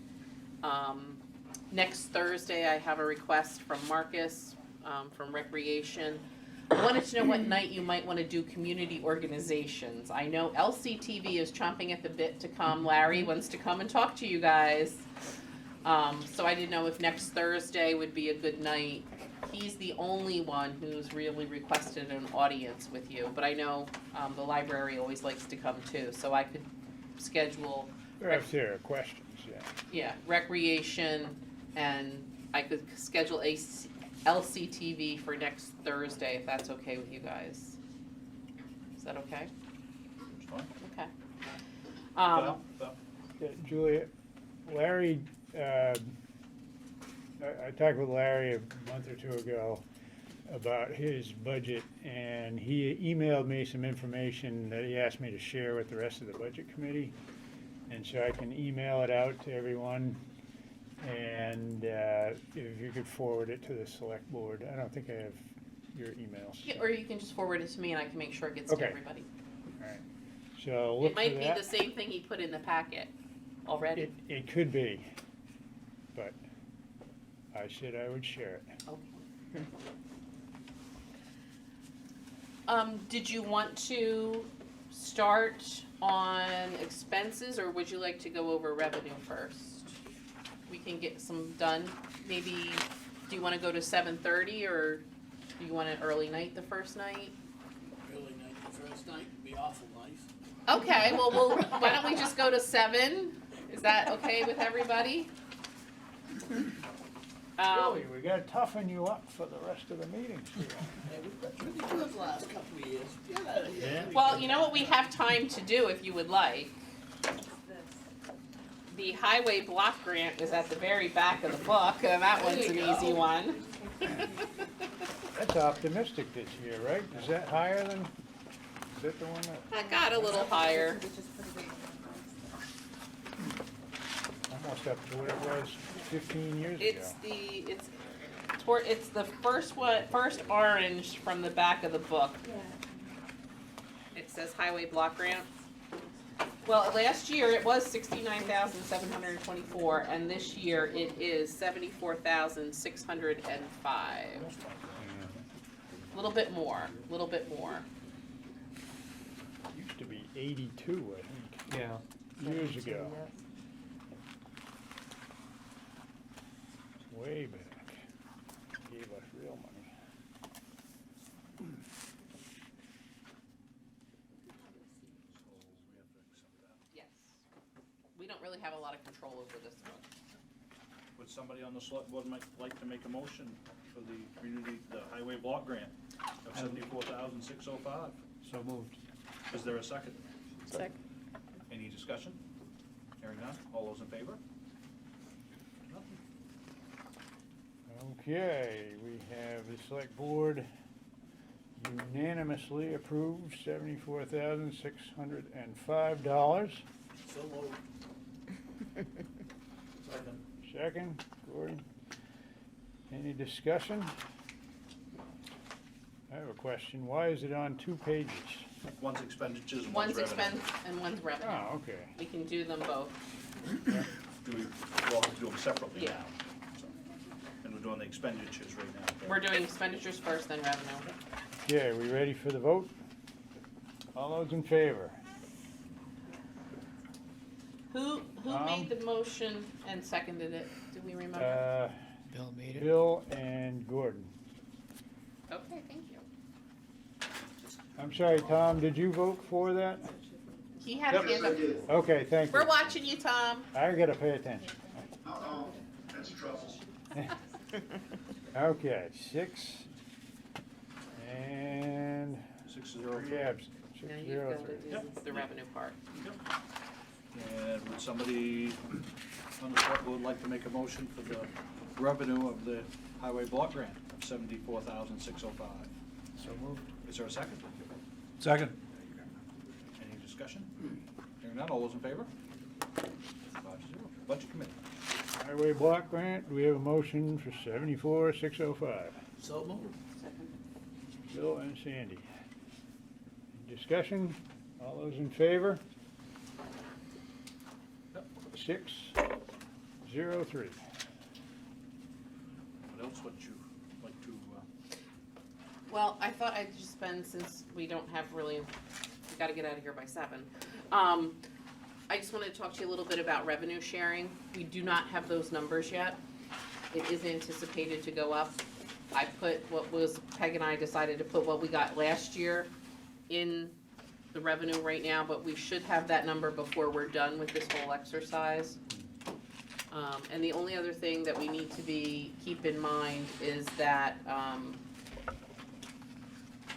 Next Thursday, I have a request from Marcus, from Recreation. I wanted to know what night you might want to do community organizations. I know LCTV is chomping at the bit to come. Larry wants to come and talk to you guys. So I didn't know if next Thursday would be a good night. He's the only one who's really requested an audience with you, but I know the library always likes to come too, so I could schedule, Or if there are questions, yeah. recreation, and I could schedule a LCTV for next Thursday, if that's okay with you guys. Is that okay? It's fine. Okay. Val? Julia, Larry, I talked with Larry a month or 2 ago about his budget, and he emailed me some information that he asked me to share with the rest of the budget committee. And so I can email it out to everyone, and if you could forward it to the select board. I don't think I have your emails. Yeah, or you can just forward it to me and I can make sure it gets to Okay. everybody. All right, so look It for might be that. the same thing he put in the packet already. It could be, but I said I would share it. Okay. Did you want to start on expenses, or would you like to go over revenue first? We can get some done, maybe, do you wanna go to 7:30, or do you want an early night the first night? Early night, the first night would be awful nice. Okay, well, why don't we just go to 7? Is that okay with everybody? Really, we gotta toughen you up for the rest of the meetings here. Hey, we've been pretty good the last couple of years. Get out of here. Well, you know what we have time to do if you would like? What's this? The highway block grant is at the very back of the book, and that one's an easy one. That's optimistic this year, right? Is that higher than, is that the one that, That got a little higher. almost almost up to what it was 15 years ago. It's the first one, first orange from the back of the book. It says highway block grant. Well, last year it was 69,724, and this year it is 74,605. A little bit more, a little bit more. Used to be 82, I think, Yeah. years ago. Way back. Gave us real money. Yes. We don't really have a lot of control over this one. Would somebody on the select board like to make a motion for the community, the highway block grant of 74,605? So moved. Is there a second? Second. Any discussion? Hearing none, all those in favor? Nothing. Okay, we have the select board unanimously approved $74,605. So moved. Second. Second, Gordon. Any discussion? I have a question. Why is it on 2 pages? One's expenditures and One's one's revenue. expense and one's revenue. Oh, okay. We can do them both. Do we, we'll have to do them separately Yeah. now. So, and we're doing the expenditures right now. We're doing expenditures first, then revenue. Okay, we ready for the vote? All those in favor? Who made the motion and seconded it? Do we remember? Bill made it. Bill and Gordon. Okay, thank you. I'm sorry, Tom, did you vote for that? He had a hand up. Okay, thank you. We're watching you, Tom. I gotta pay attention. That's trouble. Okay, 6 and 603. 3 absent. Now you've got to 603. do the revenue part. And would somebody on the select board like to make a motion for the revenue of the highway block grant of 74,605? So moved. Is there a second? Second. Any discussion? Hearing none, all those in favor? 5-0. Budget committee. Highway block grant, do we have a motion for 74,605? So moved. Bill and Sandy. Discussion, all those in favor? 603. What else would you like to, Well, I thought I'd just spend, since we don't have really, we gotta get out of here by 7. I just wanted to talk to you a little bit about revenue sharing. We do not have those numbers yet. It is anticipated to go up. I put Peg and I decided to put what we got last year in the revenue right now, but we should have that number before we're done with this whole exercise. And the only other thing that we need to keep in mind is that,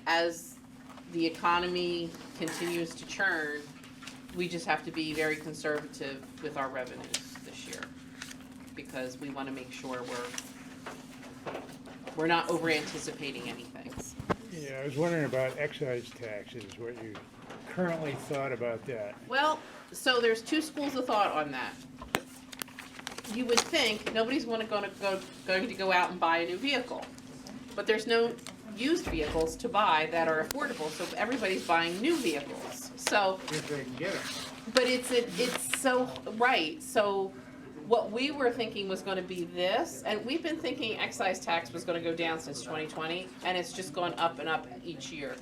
as the economy continues to churn, we just have to be very conservative with our revenues this year, because we wanna make sure we're not over anticipating anything. Yeah, I was wondering about excise taxes, what you currently thought about that. Well, so there's 2 schools of thought on that. You would think nobody's going to go out and buy a new vehicle, but there's no used vehicles to buy that are affordable, so everybody's buying new vehicles. So, If they can get them. but it's so right. So, what we were thinking was going to be this, and we've been thinking excise tax was going to go down since 2020, and it's just gone up and up each year.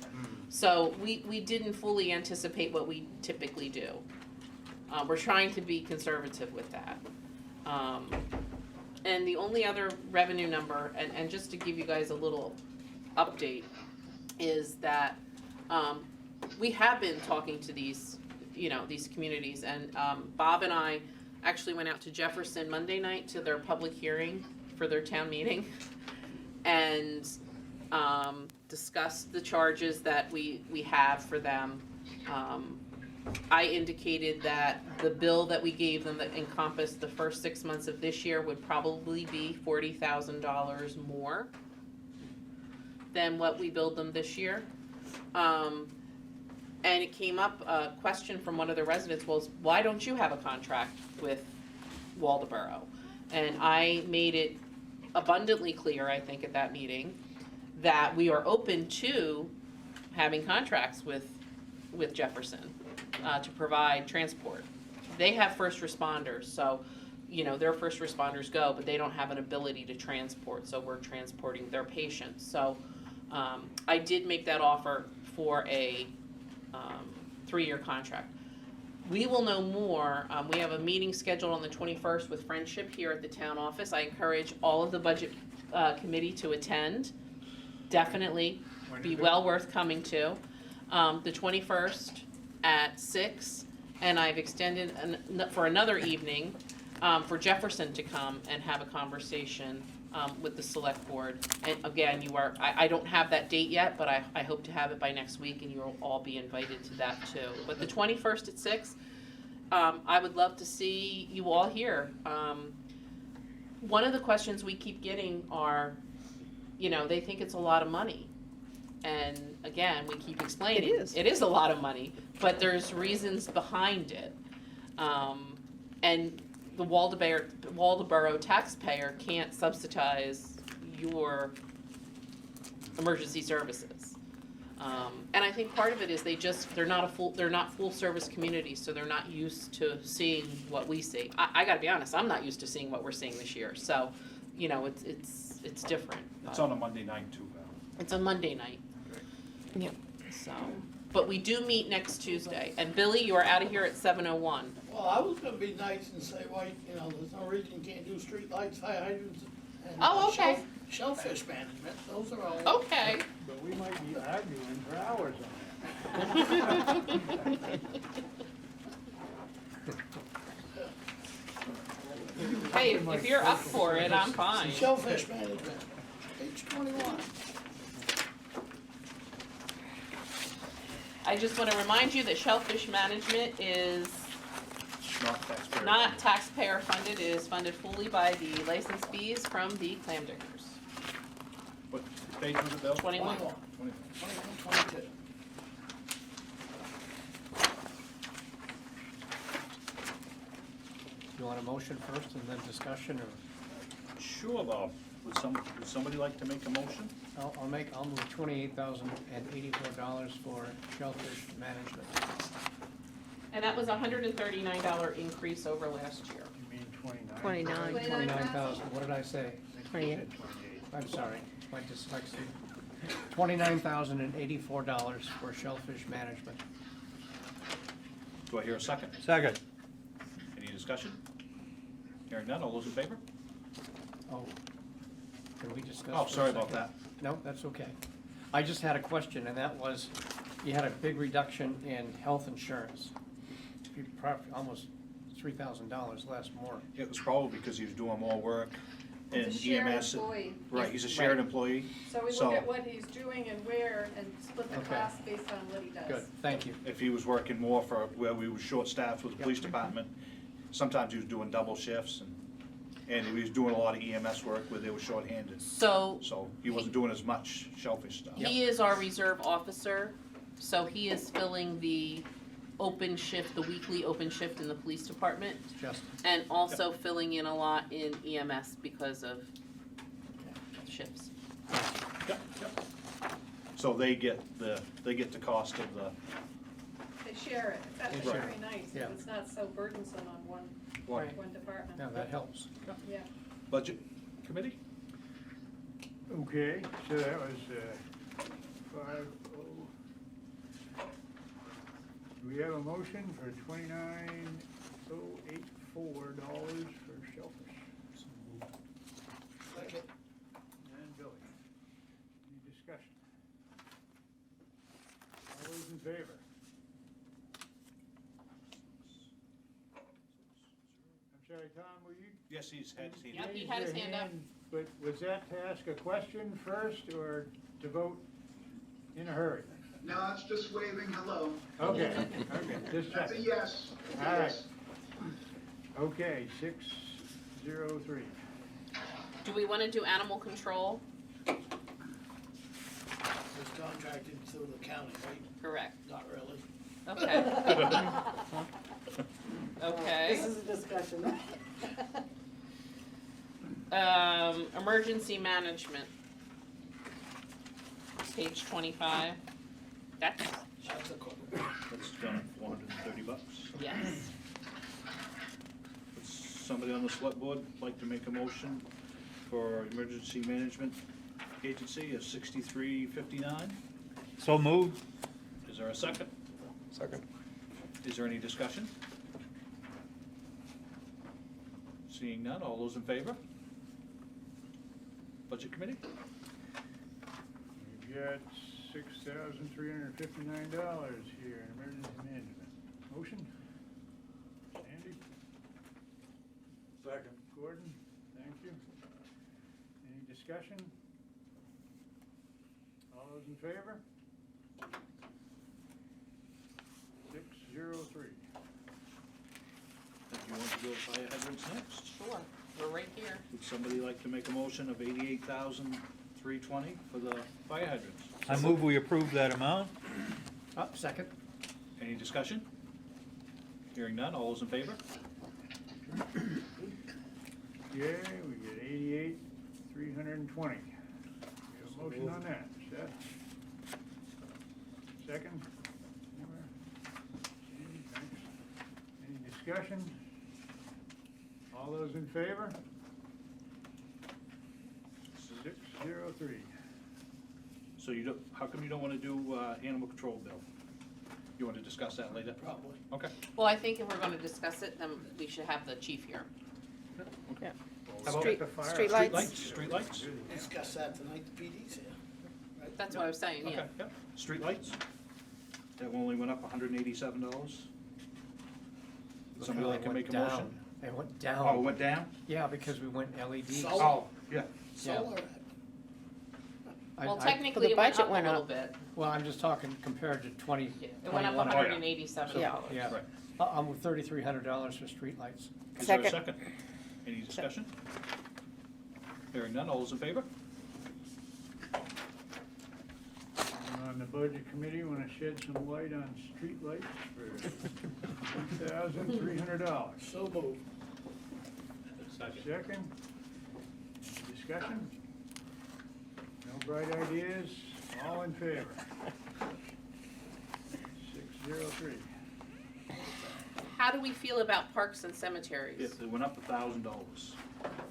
So we didn't fully anticipate what we typically do. We're trying to be conservative with that. And the only other revenue number, and just to give you guys a little update, is that we have been talking to these communities, and Bob and I actually went out to Jefferson Monday night to their public hearing for their town meeting, and discussed the charges that we have for them. I indicated that the bill that we gave them that encompassed the first 6 months of this year would probably be $40,000 more than what we billed them this year. And it came up, a question from one of the residents was, why don't you have a contract with Waldeboro. And I made it abundantly clear, I think, at that meeting, that we are open to having contracts with Jefferson to provide transport. They have first responders, so, their first responders go, but they don't have an ability to transport, so we're transporting their patients. So I did make that offer for a 3-year contract. We will know more. We have a meeting scheduled on the 21st with Friendship here at the town office. I encourage all of the budget committee to attend. Definitely be well worth coming to. The 21st at 6, and I've extended for another evening for Jefferson to come and have a conversation with the select board. And again, I don't have that date yet, but I hope to have it by next week, and you'll all be invited to that too. But the 21st at 6, I would love to see you all here. One of the questions we keep getting are, they think it's a lot of money. And again, we keep explaining. It is a lot of money, but there's reasons behind it. And the Waldeboro taxpayer can't subsidize your emergency services. And I think part of it is they're not full service communities, so they're not used to seeing what we see. I gotta be honest, I'm not used to seeing what we're seeing this year, so, it's different. It's on a Monday night too, Val. It's a Monday night. Yep. So, but we do meet next Tuesday, and Billy, you are out of here at 7:01. Well, I was gonna be nice and say, well, there's no reason you can't do street lights, fire hydrants, and Oh, okay. shellfish management, those are all. Okay. But we might be arguing for hours on Hey, if you're up for it, I'm fine. Shellfish management, page 21. I just want to remind you that shellfish management is Not taxpayer. not taxpayer funded. It is funded fully by the license fees from the clam diggers. What page was it, Bill? 21. 21, 22. You want a motion first and then discussion, or Sure, Bob. Would somebody like to make a motion? I'll move $28,084 for shellfish management. And that was a $139 increase over last year. You mean 29? 29,000. 29,000, what did I say? 28. I'm sorry, my dyslexia. $29,084 for shellfish management. Do I hear a second? Second. Any discussion? Hearing none, all those in favor? Oh, can we discuss? Oh, for a sorry about second? that. No, that's okay. I just had a question, and that was, you had a big reduction in health insurance. Almost $3,000 less more. It was probably because he was doing more work in He's a shared EMS. employee. Right, he's a shared employee. So we look at what he's doing and where and split the Okay. cost based on what he does. Good, thank you. If he was working more for where we were short-staffed with the police department, sometimes he was doing double shifts, and he was doing a lot of EMS work where they were short-handed. So So he wasn't doing as much shellfish stuff. he is our reserve officer, so he is filling the open shift, the weekly open shift in the police department, Just, and also filling in a lot in EMS because of shifts. Yep, yep. So they get the cost of the, They share it. That's They very share it. nice. Yeah. It's not so burdensome on one Right. department. yeah, that helps. Yeah. budget committee? Okay, so that was 50. Do we have a motion for $29,084 for shellfish? Second. And Billy. Any discussion? All those in favor? I'm sorry, Tom, were you? Yes, he's had his hand. Yep, he raised had his your hand up. But was that to ask a question first or to vote in a hurry? No, it's just waving hello. Okay, just That's a checking. yes. It's a All right. yes. Okay, 603. Do we wanna do animal control? It's contracted through the county, right? Correct. Not really. Okay. Okay. This is a discussion. Emergency management. Page 25. That's, That's a couple. That's done at $430. yes. Would somebody on the select board like to make a motion for emergency management agency of $63.59? So moved. Is there a second? Second. Is there any discussion? Seeing none, all those in favor? Budget committee? We've got $6,359 here in emergency management. Motion? Andy? Second. Gordon? Thank you. Any discussion? All those in favor? 603. If you want to go to fire hydrants next, Sure, we're right here. would somebody like to make a motion of $88,320 for the fire hydrants? I move we approve that amount. Second? Any discussion? Hearing none, all those in favor? Okay, we get 88,320. We have a motion on that. Seth? Second? Sandy, thanks. Any discussion? All those in favor? 603. So you don't, how come you don't want to do animal control bill? You want to discuss that later? Probably. Okay. Well, I think if we're gonna discuss it, then we should have the chief here. How about Street- the fire? street lights. Streetlights? Discuss that tonight, the PD's here. Right? That's what I was saying, yeah. Okay, yep. Streetlights? That only went up $187. Somebody like to make a motion? It went Oh, it down. went down? Yeah, because we went LEDs. Solar. Oh, yeah. Solar. Well, I- technically, it went budget up a went little up. bit. Well, I'm just talking compared to 20. Yeah, it went up 21. $187. Yeah. Right. I'm with $3,300 for streetlights. Is there a Second. second? Any discussion? Hearing none, all those in favor? On the budget committee, want to shed some light on streetlights for $1,300. So moved. Second? Discussion? No bright ideas? All in favor? 603. How do we feel about parks and cemeteries? Yes, it went up $1,000.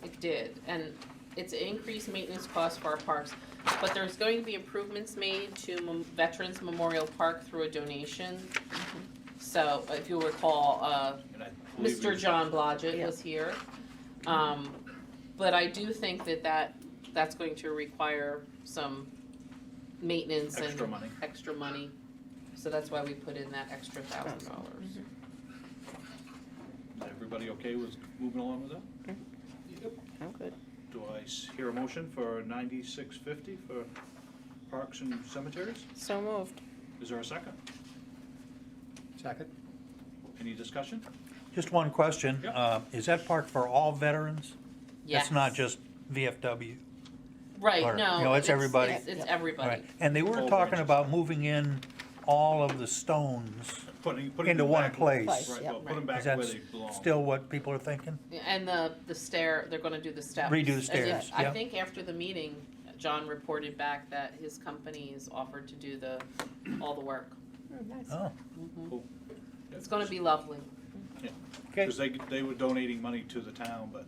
It did, and it's an increased maintenance cost for our parks, but there's going to be improvements made to Veterans Memorial Park through a donation. So, if you'll recall, And I believe Mr. we- John Blodgett Yeah. was here. But I do think that's going to require some maintenance and Extra money. extra money. So that's why we put in that extra $1,000. Is everybody okay with moving along with that? I'm good. Do I hear a motion for $96.50 for parks and cemeteries? So moved. Is there a second? Second? Any discussion? Just one question. Yep. Is that park for all veterans? Yes. It's not just VFW? Right, or, no. you know, it's everybody? It's All everybody. right. And they were All talking branches. about moving in all of the stones. Putting Into them one back- place. Right, Yep. well, put them back Is where that they belong. still what people are thinking? And the stair, they're gonna do the steps. Redo the And stairs, I yeah. think after the meeting, John reported back that his company is offered to do all the work. Nice. Oh, Cool. It's gonna be lovely. Yeah, okay. because they were donating money to the town, but.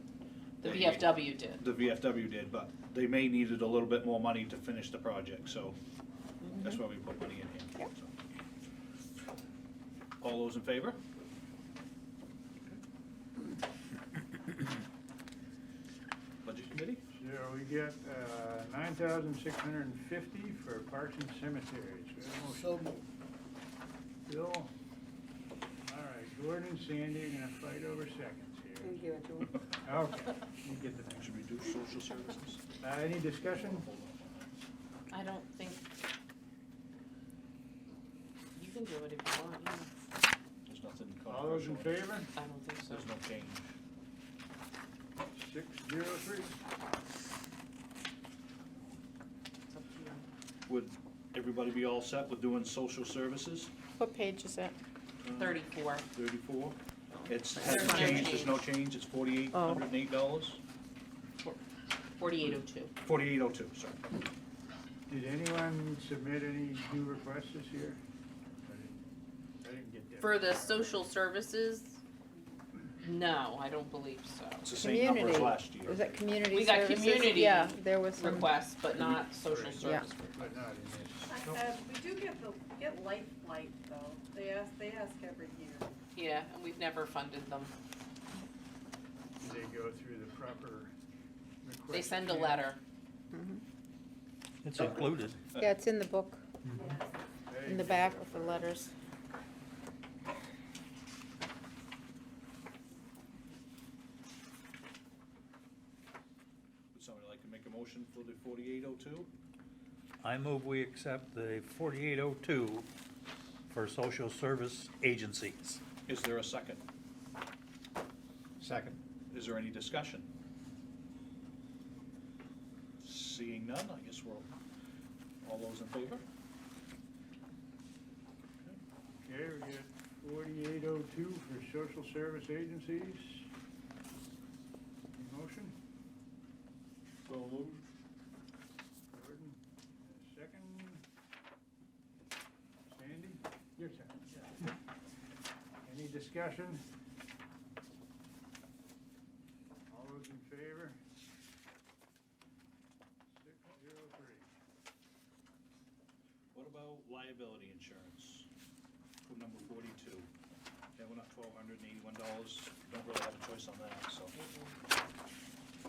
The they- VFW did. The VFW did, but they may needed a little bit more money to finish the project, so that's why we put money in here. Yep. So. All those in favor? Budget committee? So we get 9,650 for parks and cemeteries. We have a motion. So moved. Bill? All right, Gordon and Sandy are gonna fight over seconds here. Can you give it to him? Okay, you get the Should we do social services? Any discussion? I don't think. You can do it if you want, yeah. There's nothing All those in controversial. favor? I don't think so. There's no change. 603. It's up to you. Would everybody be all set with doing social services? What page is it? 34. 34? It's, hasn't There's no changed, there's no change, it's $4,808, $48.02. $48.02, sorry. Did anyone submit any new requests this year? I didn't get that. For the social services, no, I don't believe so. It's the same number as Community. last year. Was that community We got services? community Yeah, there was some. Requests, but not social Yeah. service requests. But not in this. We do get life flight though, they ask every year. Yeah, and we've never funded them. Do they go through the proper request? They send a channels? letter. It's included. Yeah, it's in the book, Hey, in the back with the letters. Would somebody like to make a motion for the 4802? I move we accept the 4802 for social service agencies. Is there a second? Second. Is there any discussion? Seeing none, I guess we're, all those in favor? Okay, we got 4802 for social service agencies. Any motion? So moved. Gordon, second. Sandy, your turn. Any discussion? All those in favor? 603. What about liability insurance for number 42? Yeah, we're not $1,281, don't really have a choice on that, so.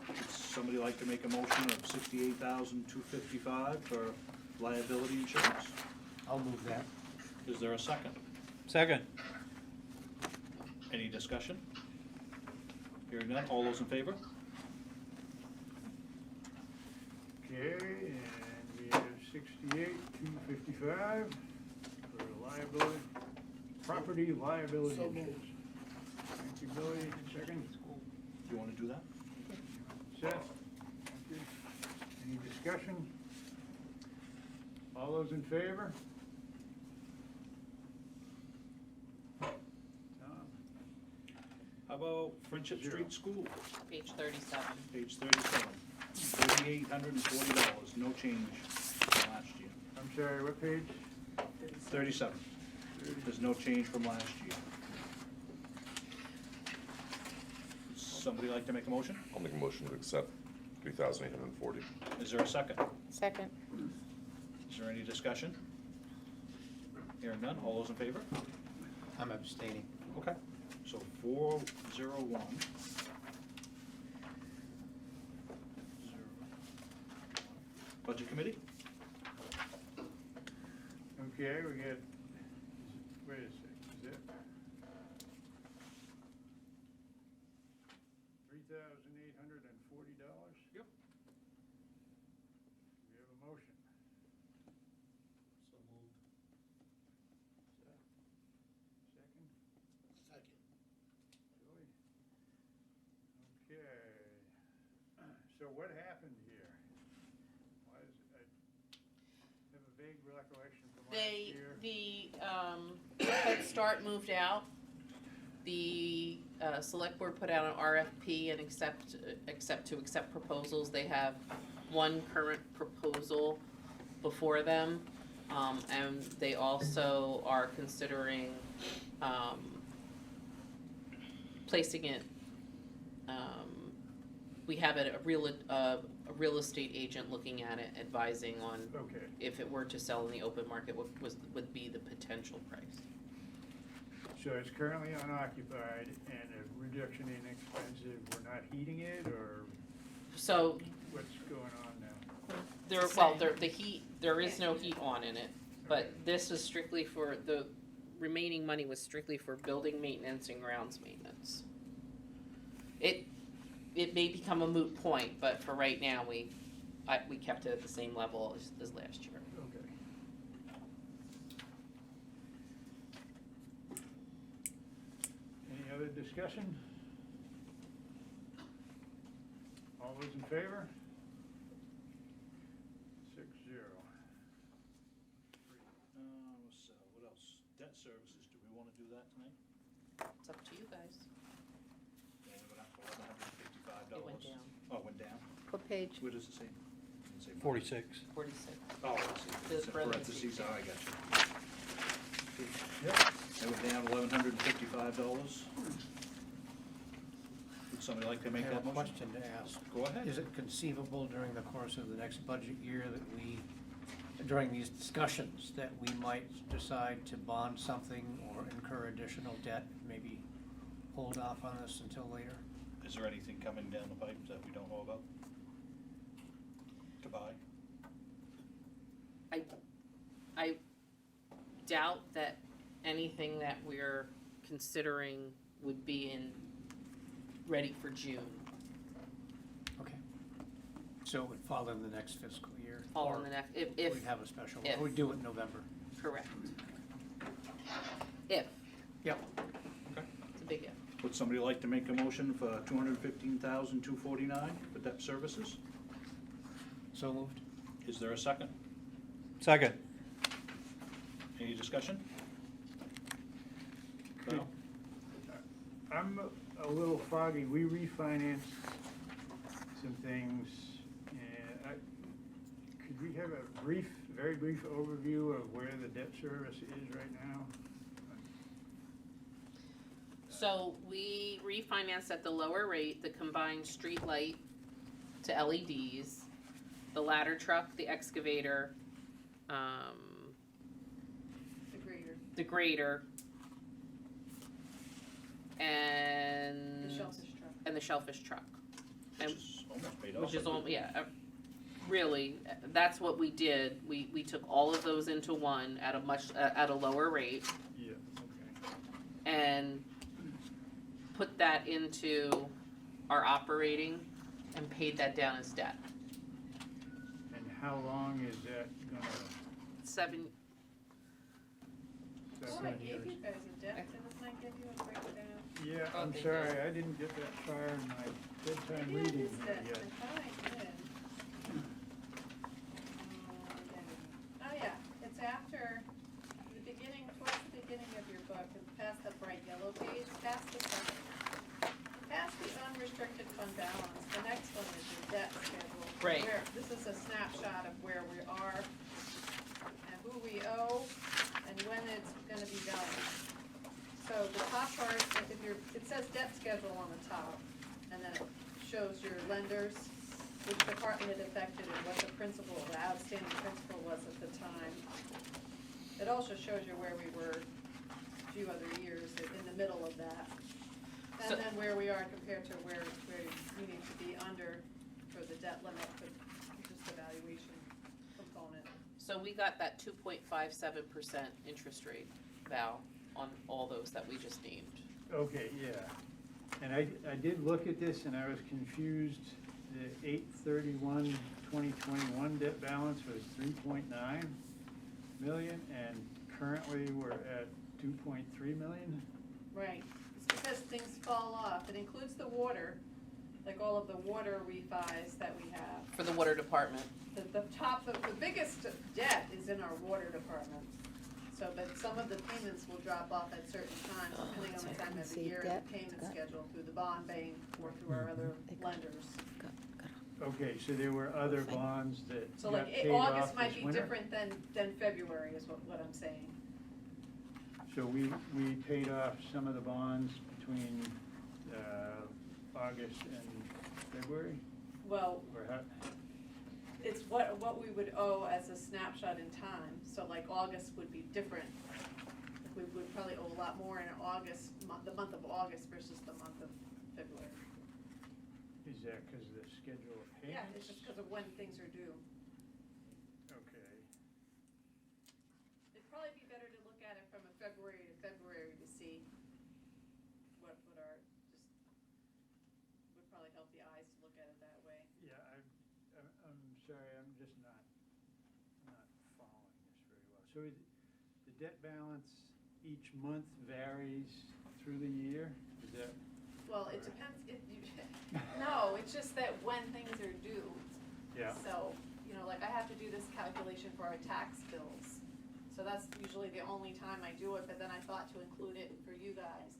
Would somebody like to make a motion of $68,255 for liability insurance? I'll move that. Is there a second? Second. Any discussion? Hearing none, all those in favor? Okay, and we have 68,255 for liability, property liability So moved. insurance. Thank you, Billy. Second. Do you want to do that? Seth? Thank you. Any discussion? All those in favor? Tom? How about Friendship Street School, Page 37. page 37, $4,840, no change from last year. I'm sorry, what page? 37, there's no change from last year. Somebody like to make a motion? I'll make a motion to accept 3,840. Is there a second? Second. Is there any discussion? Hearing none, all those in favor? I'm abstaining. Okay, so 401. Budget Committee? Okay, we got, wait a sec, is that? $3,840? Yep. We have a motion. So moved. Second? Second. Julie? Okay. So what happened here? Why is, I have a vague recollection from last They, year. the Head Start moved out. The select board put out an RFP and accept proposals. They have one current proposal before them. And they also are considering placing it, we have a real estate agent looking at it, advising on Okay. if it were to sell in the open market, what would be the potential price. So it's currently unoccupied and a reduction in expensive, we're not heating it, or So what's going on now? there is no heat on in it, but this is strictly for, the remaining money was strictly for building maintenance and grounds maintenance. It may become a moot point, but for right now, we kept it at the same level as last year. Okay. Any other discussion? All those in favor? 6-0. What else? Debt services, do we want to do that tonight? It's up to you guys. what page? What does it say? Does it say 46. 46. Oh, I see. The It's in parentheses. parentheses, oh, I got you. That went down $1,155. Would somebody like to I make have that a motion? question to ask. Go ahead. Is it conceivable during the course of the next budget year that we, during these discussions, that we might decide to bond something or incur additional debt, maybe hold off on this until later? Is there anything coming down the pipe that we don't know about to buy? I doubt that anything that we're considering would be ready for June. Okay. So it would fall in the next fiscal year? Fall or in the next, if, we'd have a special, if. or we'd do it in November? correct. If, Yep. it's a big if. Would somebody like to make a motion for $215,249 for debt services? So moved? Is there a second? Second. Any discussion? Val? I'm a little foggy. We refinanced some things, and could we have a brief, very brief overview of where the debt service is right now? So we refinanced at the lower rate, the combined street light to LEDs, the ladder truck, the excavator, The grader, the grader, and the shellfish truck. and the shellfish truck. And Which is almost paid off. which is all, yeah, really, that's what we did. We took all of those into one at a at a lower rate Yeah, okay. and put that into our operating and paid that down as debt. And how long is that gonna? 7, Oh, I gave you guys a deck, didn't I give you a breakdown? Yeah, Oh, I'm thank sorry, you. I didn't get that far in my bedtime Maybe I reading missed here it, yet. I thought I did. Oh, yeah, it's after, the beginning, towards the beginning of your book, it's past the bright yellow page, past the unrestricted fund balance, the next one is your debt schedule. Right. This is a snapshot of where we are and who we owe and when it's gonna be done. So the top part, it says debt schedule on the top, and then it shows your lenders, which department it affected and what the principal, the outstanding principal was at the time. It also shows you where we were a few other years in the middle of that. So- And then where we are compared to where we need to be under for the debt limit, for just the valuation component. so we got that 2.57% interest rate, Val, on all those that we just named. Okay, yeah. And I did look at this and I was confused. The 8/31/2021 debt balance was 3.9 million and currently we're at 2.3 million? Right, it's because things fall off. It includes the water, like all of the water refis that we have. For the water department. The biggest debt is in our water department. So, but some of the payments will drop off at certain times, depending on the time of the year and the payment schedule through the bond bank or through our other lenders. Okay, so there were other bonds that So got like, paid off August might this be winter? different than February is what I'm saying. So we paid off some of the bonds between August and February? Well, Or how, it's what we would owe as a snapshot in time, so like August would be different. We would probably owe a lot more in August, the month of August versus the month of February. is that because of the schedule of Yeah, payments? it's just because of when things are due. Okay. It'd probably be better to look at it from a February to February to see what our, would probably help the eyes to look at it that way. Yeah, I'm sorry, I'm just not following this very well. So the debt balance each month varies through the year? Is that? Well, it depends, no, it's just that when things are due. Yeah. So, like I have to do this calculation for our tax bills. So that's usually the only time I do it, but then I thought to include it for you guys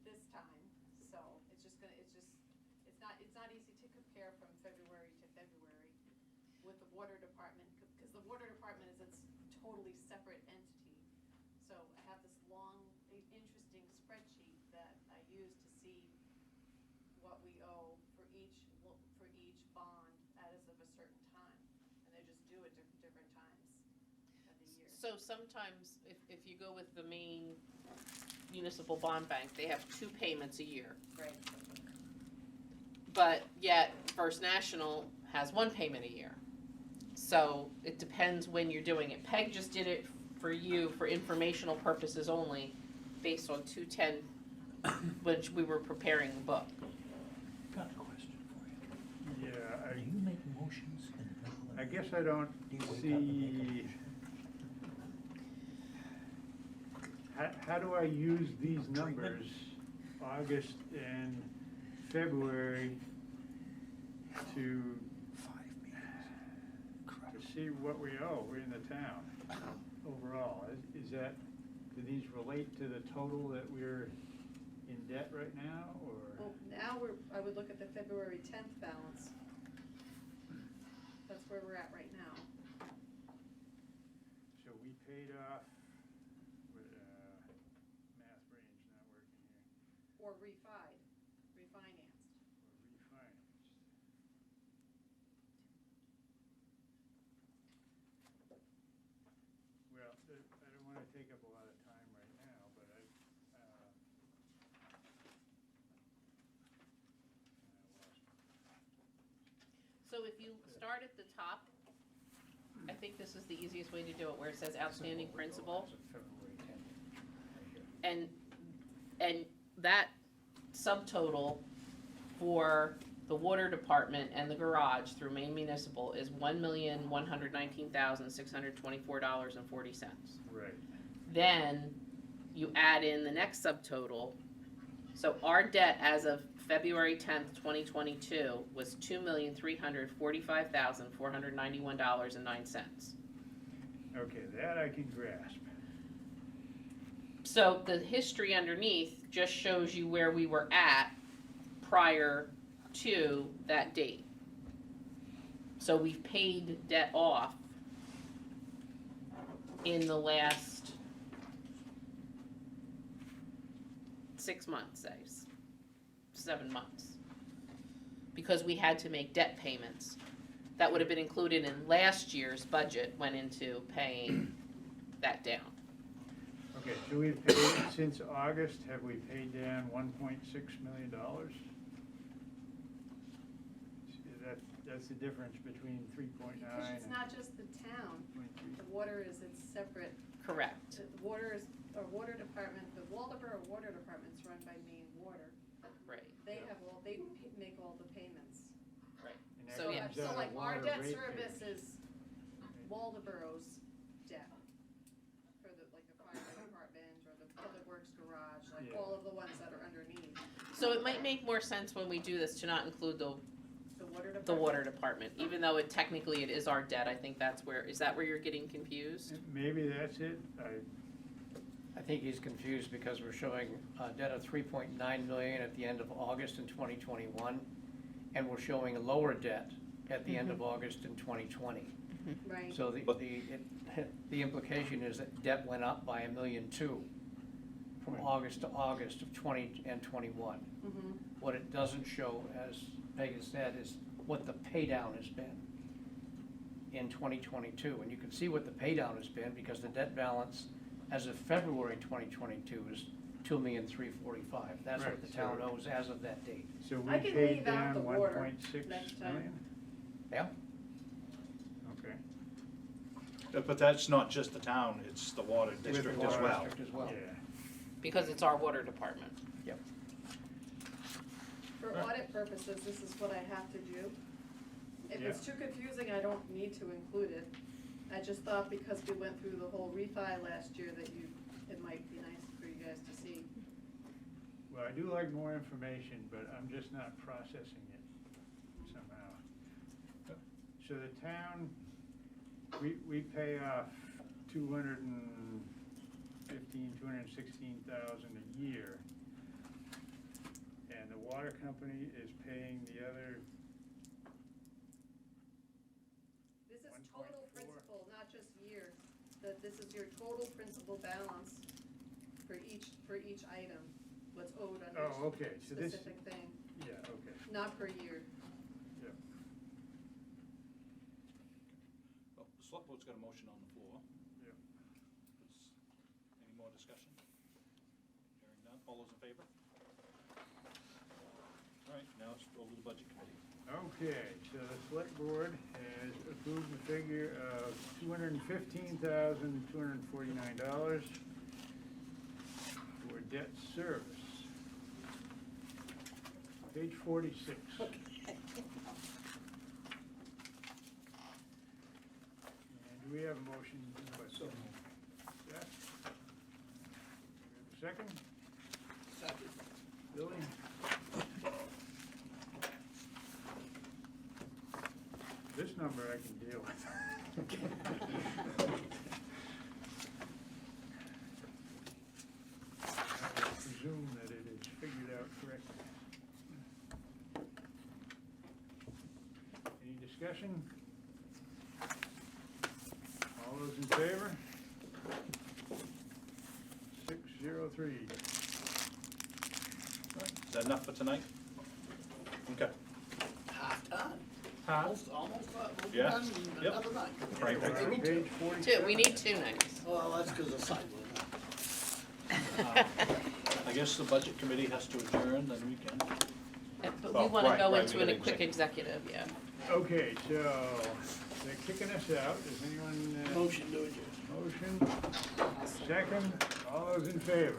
this time. So it's it's not easy to compare from February to February with the water department, because the water department is its totally separate entity. So I have this long, interesting spreadsheet that I use to see what we owe for each bond as of a certain time. And they just do it different times of the year. So sometimes, if you go with the main municipal bond bank, they have 2 payments a year. Right. But yet First National has 1 payment a year. So it depends when you're doing it. Peg just did it for you for informational purposes only, based on 210, which we were preparing the book. Got a question for you. Yeah, Do you make motions in the middle of? I guess I don't Do you wake up and make a see, motion? how do I use these numbers, August and February, to 5 meetings. to see what we owe in the town overall? Is that, do these relate to the total that we're in debt right now, or? Well, now I would look at the February 10th balance. That's where we're at right now. So we paid off, math brain's not working here, Or refinanced. or refinanced. Well, I don't wanna take up a lot of time right now, but I lost. So if you start at the top, I think this is the easiest way to do it, where it says outstanding principal. February 10th. And that subtotal for the water department and the garage through Maine Municipal is $1,119,624.40. Right. Then you add in the next subtotal. So our debt as of February 10th, 2022 was $2,345,491.09. Okay, that I can grasp. So the history underneath just shows you where we were at prior to that date. So we've paid debt off in the last 6 months, say, 7 months. Because we had to make debt payments. That would have been included in last year's budget, went into paying that down. Okay, so we've paid, since August, have we paid down $1.6 million? That's the difference between 3.9 Because it's and not just the town. 0.3. The water is its separate. Correct. The water is, our water department, the Waldeboro Water Department's run by Maine Water. Right. They have make all the payments. And that So, yeah. comes So out of like our water debt rate service payers. is Waldeboro's debt for the, like the fire department or the public works garage, like Yeah. all of the ones that are underneath. So it might make more sense when we do this to not include the water department. the water department, even though it technically it is our debt. I think that's where, is that where you're getting confused? Maybe that's it. I think he's confused because we're showing a debt of 3.9 million at the end of August in 2021, and we're showing a lower debt at the end of August in 2020. Right. So the implication is that debt went up by $1.2 million from August to August of 20 and 21. Mhm. What it doesn't show, as Peg has said, is what the pay down has been in 2022. And you can see what the pay down has been because the debt balance as of February 2022 is $2,345,000. That's what Right, the town so- owes as of that date. So we I can paid leave out down the water 1.6 next time. million? Yeah? Okay. But that's not just the town, it's the water With the district as water well. district as well. Yeah. Because it's our water department. Yep. For audit purposes, this is what I have to do. If it's too confusing, I don't need to include it. I just thought because we went through the whole refi last year that it might be nice for you guys to see. Well, I do like more information, but I'm just not processing it somehow. So the town, we pay off $216,000 a year. And the water company is paying the other, This is 1.4. total principal, not just year. This is your total principal balance for each item, what's owed on oh, each okay, so this, specific thing, yeah, okay, not per year. yeah. Well, the select board's got a motion on the floor. Yep. Any more discussion? Hearing none, all those in favor? All right, now it's over to the budget committee. Okay, so the select board has approved the figure of $215,249 for debt service. Page 46. And do we have a motion? So Seth? Do we have a second? Second. Billy? This number I can deal with. I will presume that it is figured out correctly. Any discussion? All those in favor? 603. Is that enough for tonight? Okay. Half done. Huh? Almost, we'll be Yeah. done in Yep. another night. Right, right. Maybe two. Page 47. Two, we need two nights. Well, that's because of sidewalk. I guess the budget committee has to adjourn, then we can. But Oh, we wanna right, go right, into we a got quick executive, yeah. Okay, so they're kicking us out. Does anyone? Motion to adjourn. Motion, second, all those in favor?